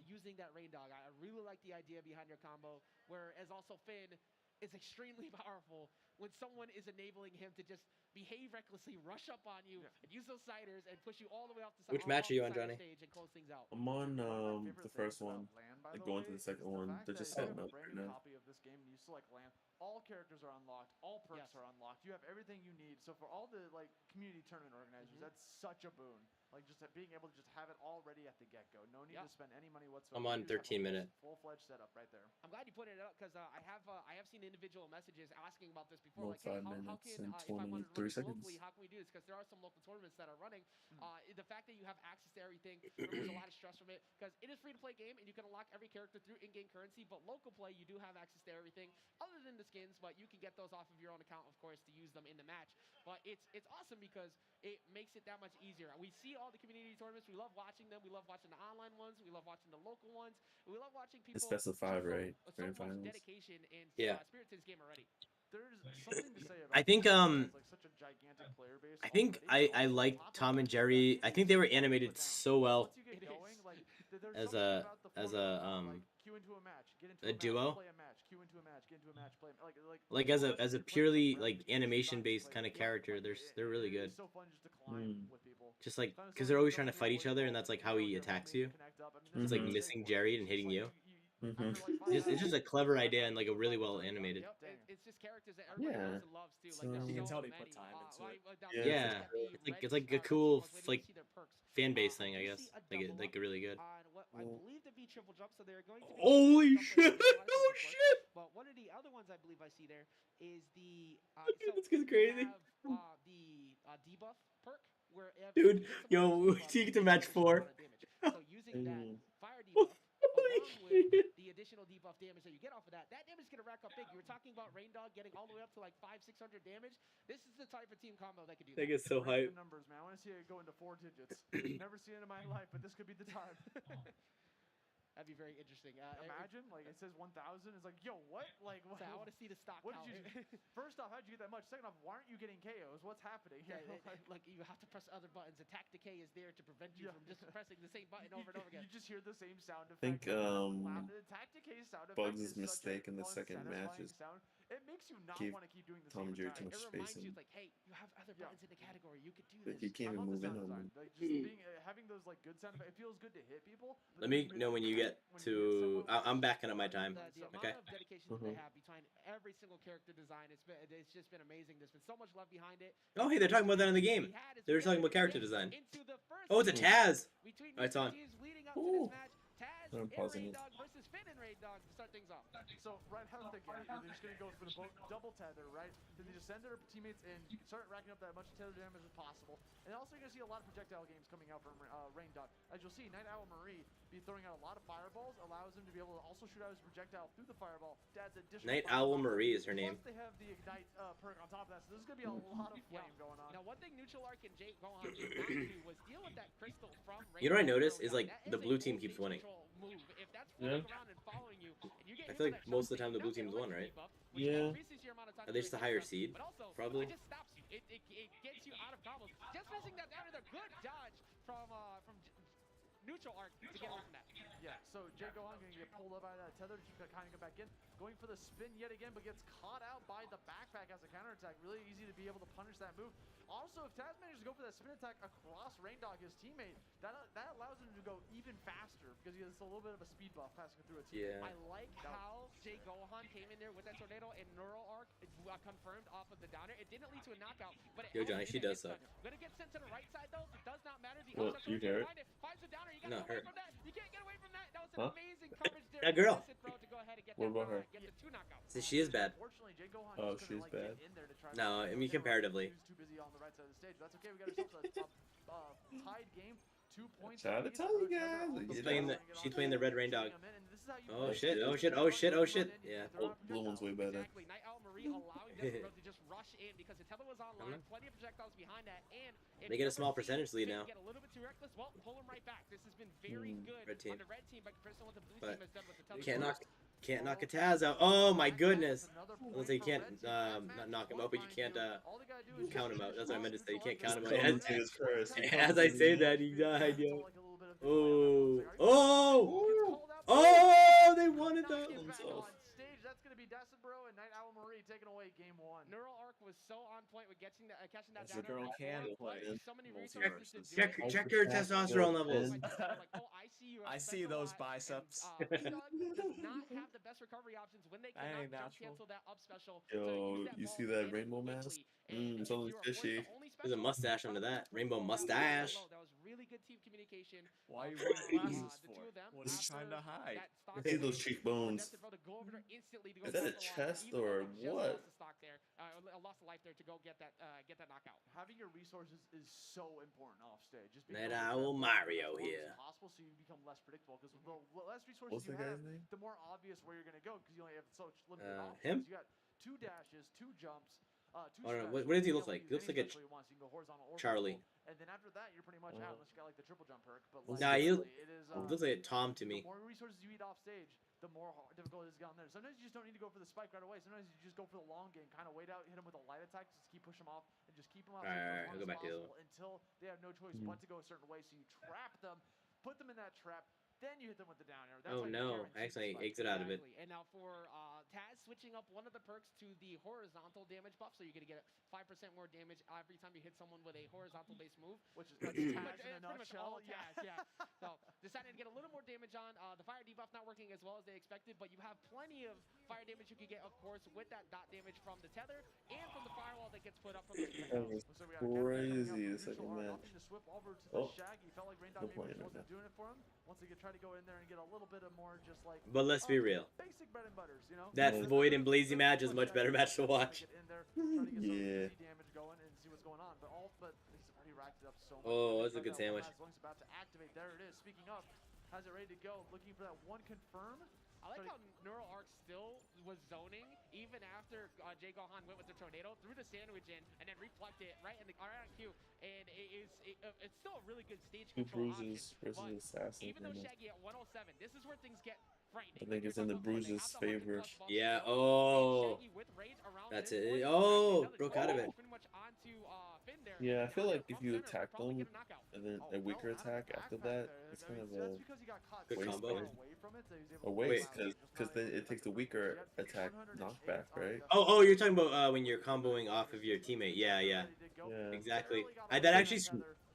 using that Rain Dog. I really like the idea behind your combo, whereas also Finn is extremely powerful when someone is enabling him to just behave recklessly, rush up on you, and use those siders and push you all the way off the side. Which match are you on, Johnny? And close things out. I'm on the first one. Like going to the second one. They're just setting up right now. Copy of this game, and you select land. All characters are unlocked. All perks are unlocked. You have everything you need. So for all the like community tournament organizers, that's such a boon. Like just being able to just have it all ready at the get-go. No need to spend any money whatsoever. I'm on You just have a 13 minute. full-fledged setup right there. I'm glad glad you pointed it out because I have seen individual messages asking about this before. Well, Like, hey, 5 how minutes can and if I want to 23 run seconds. locally, how can we do this? Because there are some local tournaments that are running. The fact that you have access to everything removes a lot of stress from it because it is free to play game and you can unlock every character through in-game currency. But local play, you do have access to everything other than the skins, but you can get those off of your own account, of course, to use them in the match. But it's awesome because it makes it that much easier. We see all the community tournaments. We love watching them. We love watching the online ones. We love watching the local ones. We love watching people. It's best of 5, right? So Grand much finals. dedication and Yeah. spirit to this game already. There's something to say about I think like such a gigantic player base. I think I like Tom and Jerry. I think they were animated so well Once you get going, like there's as something a about the format, queue into a match, get into a match, duo. play a match, queue into a match, get into a match, play Like as a purely like animation based kind of character, they're really good. It's so fun just to climb with people. Just like because they're always trying to fight each other, and that's like how he attacks you. It's like missing Jerry and hitting you. It's just a clever idea and like a really well animated. It's just characters that everybody knows and loves too. Like there's You can so tell they many. put time into it. Yeah, it's like a cool like fan base thing, I guess. Like really good. I believe to be triple jump, so they're going to be Holy shit! Oh shit! But one of the other ones I believe I see there is the This guy's crazy. the debuff perk where if Dude, you get yo, someone we with debuff, see you to get match a 4. lot of damage. So using that fire debuff along with the additional debuff damage that you get off of that damage is gonna rack up big. You were talking about Rain Dog getting all the way up to like 500-600 damage. This is the type of team combo that could do that. That gets so Break hype. the numbers, man. I want to see it go into 4 digits. Never seen it in my life, but this could be the time. That'd be very interesting. Imagine, like, it says 1,000. It's like, yo, what? Like, what? So I want to see the stock What count. did you? First off, how'd you get that much? Second off, why aren't you getting KOs? What's happening? Yeah, like you have to press other buttons. Attack decay is there to prevent you from just pressing the same button over and over again. You just hear the same sound effect. I think Attack decay sound effect Bugs' is such a mistake in the fun, second match satisfying is sound. It makes you not gave want to keep doing the Tom same and Jerry attack. too much It space reminds you, and like, hey, you have other buttons in the category. You could do like, this. he can't I even love the move in sound on design. them. Like, just being, having those like good sound effects. It feels good to hit people. but Let then me know when you get to. I'm backing up my time. The Okay. amount of dedication that they have behind every single character design, it's just been amazing. There's been so much love behind it. Oh, hey, they're talking about that in the game. They were talking about character design. Oh, it's a Taz. Oh, it's on. Leading up to this match, Taz I'm and pausing Rain it. Dog versus Finn and Rain Dog to start things off. So right out the gate, they're just gonna go for the double tether, right? Then they just send their teammates in, start racking up that much tether damage as possible. And also you're gonna see a lot of projectile games coming out from Rain Dog. As you'll see, Night Owl Marie be throwing out a lot of fireballs, allows him to be able to also shoot out his projectile through the fireball. Dad's additional Night fireball. Owl Marie is her name. Plus they have the ignite perk on top of that, so there's gonna be a lot of flame going on. Now, one thing Neutral Arc and Jake Gohan did not do was deal with that crystal from Rain You know what I Dog. noticed is like That the is a blue team full keeps stage winning. control move. If that's Yeah. floating around and following you, and you get I hit feel with like that most of the jump time the thing, blue you team's don't won, get a right? debuff, which Yeah. increases your amount of time Are to they just the create higher stuff, seed? But also, Probably. it just stops you. It gets you out of combos. Just missing that down is a good dodge from Neutral Arc to get away from that. Yeah, so Jay Gohan gonna get pulled up by that tether to kind of go back in. Going for the spin yet again, but gets caught out by the backpack as a counterattack. Really easy to be able to punish that move. Also, if Taz manages to go for that spin attack across Rain Dog, his teammate, that allows him to go even faster because he has a little bit of a speed buff passing through a teammate. Yeah. I like how Jay Gohan came in there with that tornado and Neural Arc confirmed off of the downer. It didn't lead to a knockout, but it Yo, Johnny, helped she get does hit suck. stun. Gonna get sent to the right side though. It does not matter. The Well, upset you throw hear it? behind it finds the downer. You gotta Not go away hurt. from that. You can't get away from that. That was Huh? an amazing coverage there. That girl. Innocent throw to go ahead and get What that, about her? Get the 2 knockouts. See, she is bad. Unfortunately, Jay Gohan Oh, just couldn't, she's like, get bad. in there to try to No, get I mean him. comparatively. He was too busy on the right side of the stage. That's okay. We got ourselves a tied game. 2 points. Shout out to apiece. Tally, Tether guys. on the She's floor, playing the getting she's on playing the red rain dog. getting him in, and this is how you Oh play shit! it. Oh shit! Oh shit! Oh shit! Yeah. Oh, blue one's way better. Exactly. Night Owl Marie allowing them to just rush in because the tether was online. Plenty of projectiles behind that, and if They get a you small ever see percentage lead Finn now. Get a little bit too reckless. Well, pull them right back. This has been very good Red team. on the red team by comparison to what the blue But team has done with the tether. can't knock a Taz out. Oh my goodness! Let's say you can't not knock him out, but you can't count him out. That's what I meant to say. You can't count him out. Coming to his curse. As I say that, he died, yo. Oh! Oh! Oh! They won it though. On stage, that's going to be Bro and Night Owl Marie taking away game 1. Neural Arc was so on point with catching that That's down. the girl can play. So many Multiverses. resources to do it. Check your testosterone levels. I see those biceps. Does not have the best recovery options when they cannot jump cancel that up special. Yo, you see that rainbow mask? It's only fishy. There's a mustache under that. Rainbow mustache. That was really good team communication. Why you from wearing glasses the for? two of them. What are you trying to hide? Hey, those cheekbones. Go over there instantly to go Is that a tackle on, chest even though or they just what? lost the stock there, lost a life there to go get that knockout. Having your resources is so important off stage. Just Night Owl Mario here. Possible, so you become less predictable. Because the less resources What's you the have, guy's name? the more obvious where you're gonna go. Because you only have such limited options. Him? You got 2 dashes, 2 jumps. Two I don't know. straps. What does he You look can like? use He looks any like a special you want, so you can go horizontal or Charlie. vertical. And then after that, you're pretty much out unless you got like the triple jump perk. But Nah, he it is, looks like a Tom to me. The more resources you eat off stage, the more difficult it is to get on there. Sometimes you just don't need to go for the spike right away. Sometimes you just go for the long game, kind of wait out, hit him with a light attack, just keep pushing him off, and just keep him off Alright, as I'll long go as back to the other possible until they have no choice but to go a certain way. So you trap them, put them in that trap, then you hit them with the down arrow. That's Oh how you no, guarantee I accidentally spike. exit out of it. Exactly. And now for Taz, switching up one of the perks to the horizontal damage buff, so you're going to get 5% more damage every time you hit someone with a horizontal base move. Which is that's Taz in a pretty much nutshell. all Taz, yeah. So decided to get a little more damage on. The fire debuff not working as well as they expected, but you have plenty of fire damage you could get, of course, with that dot damage from the tether and from the firewall that gets put up from the That was crazy the second match. Oh, no point right now. Doing it for him. Once they try to go in there and get a little bit of more just like. But let's be real. Basic bread and butters, you know. That Void and Blazy match is a much better match to watch. Yeah. Damage going and see what's going on, but he's already racked it up so much. Oh, that's a good sandwich. As about to activate. There it is. Speaking of, has it ready to go? Looking for that one confirm. I like how Neural Arc still was zoning even after Jay Gohan went with the tornado, threw the sandwich in, and then reflected it right on cue. And it's still a really good stage Two control bruises option. versus Assassin. Even though Shaggy at 107, this is where things get frightening. I think it's in the bruises' favor. Yeah. Oh. That's it. Oh, broke out of it. Yeah, I feel like if you attack them and then a weaker attack after that, it's kind of a Good waste. combo. A waste because then it takes the weaker attack knockback, right? Oh, you're talking about when you're comboing off of your teammate. Yeah. Yeah. Exactly. That actually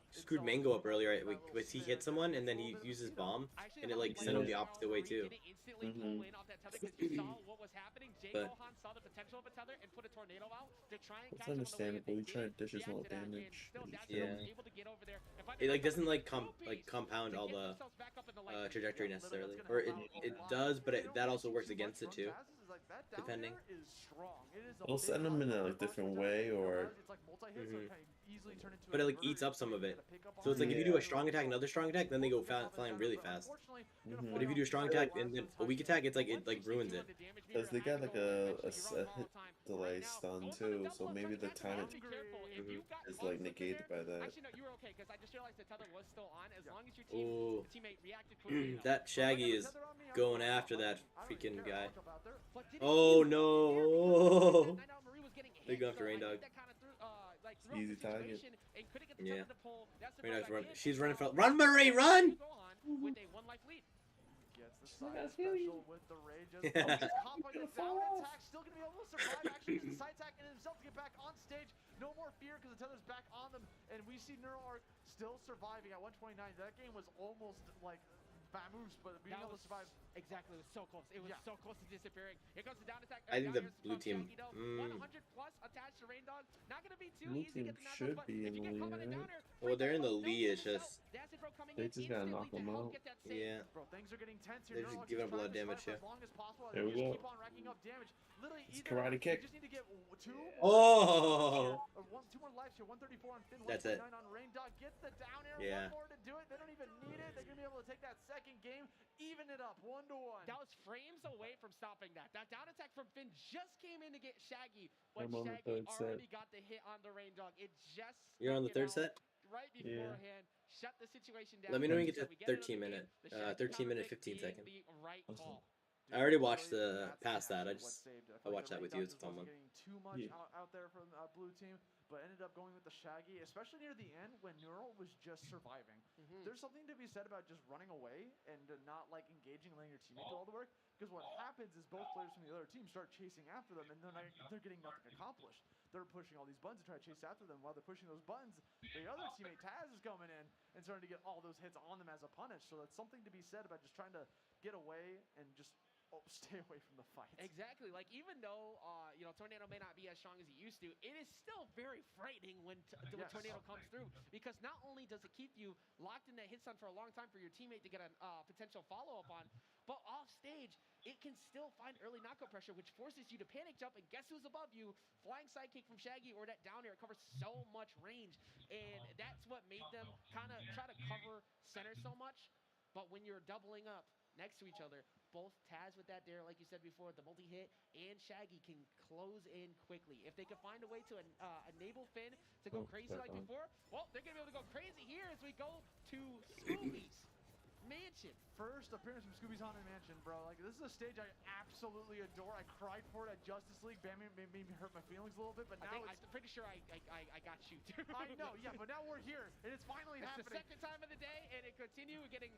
screwed Mango up earlier. Like, he hit someone and then he uses bomb and it like sent him the opposite way too. But it's understandable. You try to dish as well damage. yeah, it like doesn't like compound all the trajectory necessarily, or it does, but that also works against it too, depending. It'll send them in a like, different way, or. But it like eats up some of it. So it's like if you do a strong attack, another strong attack, then they go flying really fast. But if you do a strong attack and then a weak attack, it's like it like ruins it. Because they got like a hit delay stun too, so maybe the time it is like negated by that. Oh, that Shaggy is going after that freaking guy. Oh no! They go after Rain Dog. Easy target. Yeah. Rain Dog's run. She's running for. Run, Marie, run! With a 1 life lead. Gets the side special with the rage. Caught by the down attack, still gonna be able to survive. Actually, uses the side attack and himself to get back on stage. No more fear because the tether's back on them, and we see Neural Arc still surviving at 129. That game was almost like vamoose, but being able to survive. Exactly, it was so close. It was so close to disappearing. Here comes the down attack. I think the blue team. 100 plus attached to Rain Dog. Not gonna be too Blue easy to team get the knockouts, should but be if in you the get caught by the lead, downer, Well, they're in the lead. It's just they just gotta knock them out. Yeah. Bro, things are getting tense here. They're just giving up a lot of damage here. As long as possible, There we just go. keep on racking up damage. Literally, It's either karate kick. You just need to get 2. Oh! Or 2 more lives here. 134 on Finn. That's it. 129 on Rain Dog. Gets the down air. Yeah. 1 more to do it. They don't even need it. They're gonna be able to take that second game, even it up 1-1. That was frames away from stopping that. That down attack from Finn just came in to get Shaggy, but I'm on the Shaggy third set. already got the hit on the Rain Dog. It just You're on the snuck it third out set? right Yeah. beforehand. Shut the situation down. Let me know when you So get to we it 13 under minute, the Shaggy 13 minute, counter 15 pick being second. the right call. I already watched the past that. I watched that with you. It's a fun one. Getting too much out there from blue team, but ended up going with the Shaggy, especially near the end when Neural was just surviving. There's something to be said about just running away and not like engaging, letting your teammate do all the work. Because what happens is both players from the other team start chasing after them, and they're getting nothing accomplished. They're pushing all these buttons to try to chase after them. While they're pushing those buttons, the other teammate Taz is coming in and starting to get all those hits on them as a punish. So that's something to be said about just trying to get away and just stay away from the fight. Exactly. Like, even though, you know, Tornado may not be as strong as he used to, it is still very frightening when, when Tornado comes through. Because not only does it keep you locked in that hit stun for a long time for your teammate to get a potential follow-up on, but off stage, it can still find early knockout pressure, which forces you to panic jump, and guess who's above you? Flying sidekick from Shaggy or that down air. It covers so much range, and that's what made them kind of try to cover center so much. But when you're doubling up next to each other, both Taz with that dare, like you said before, the multi-hit, and Shaggy can close in quickly. If they can find a way to enable Finn to go crazy like before, well, they're going to be able to go crazy here as we go to Scooby's Mansion. First appearance from Scooby's Haunted Mansion, bro. Like, this is a stage I absolutely adore. I cried for it at Justice League. Bam made me hurt my feelings a little bit, but now I'm pretty sure I got you too. I know, yeah, but now we're here, and it's finally happening. It's the second time of the day, and it continues getting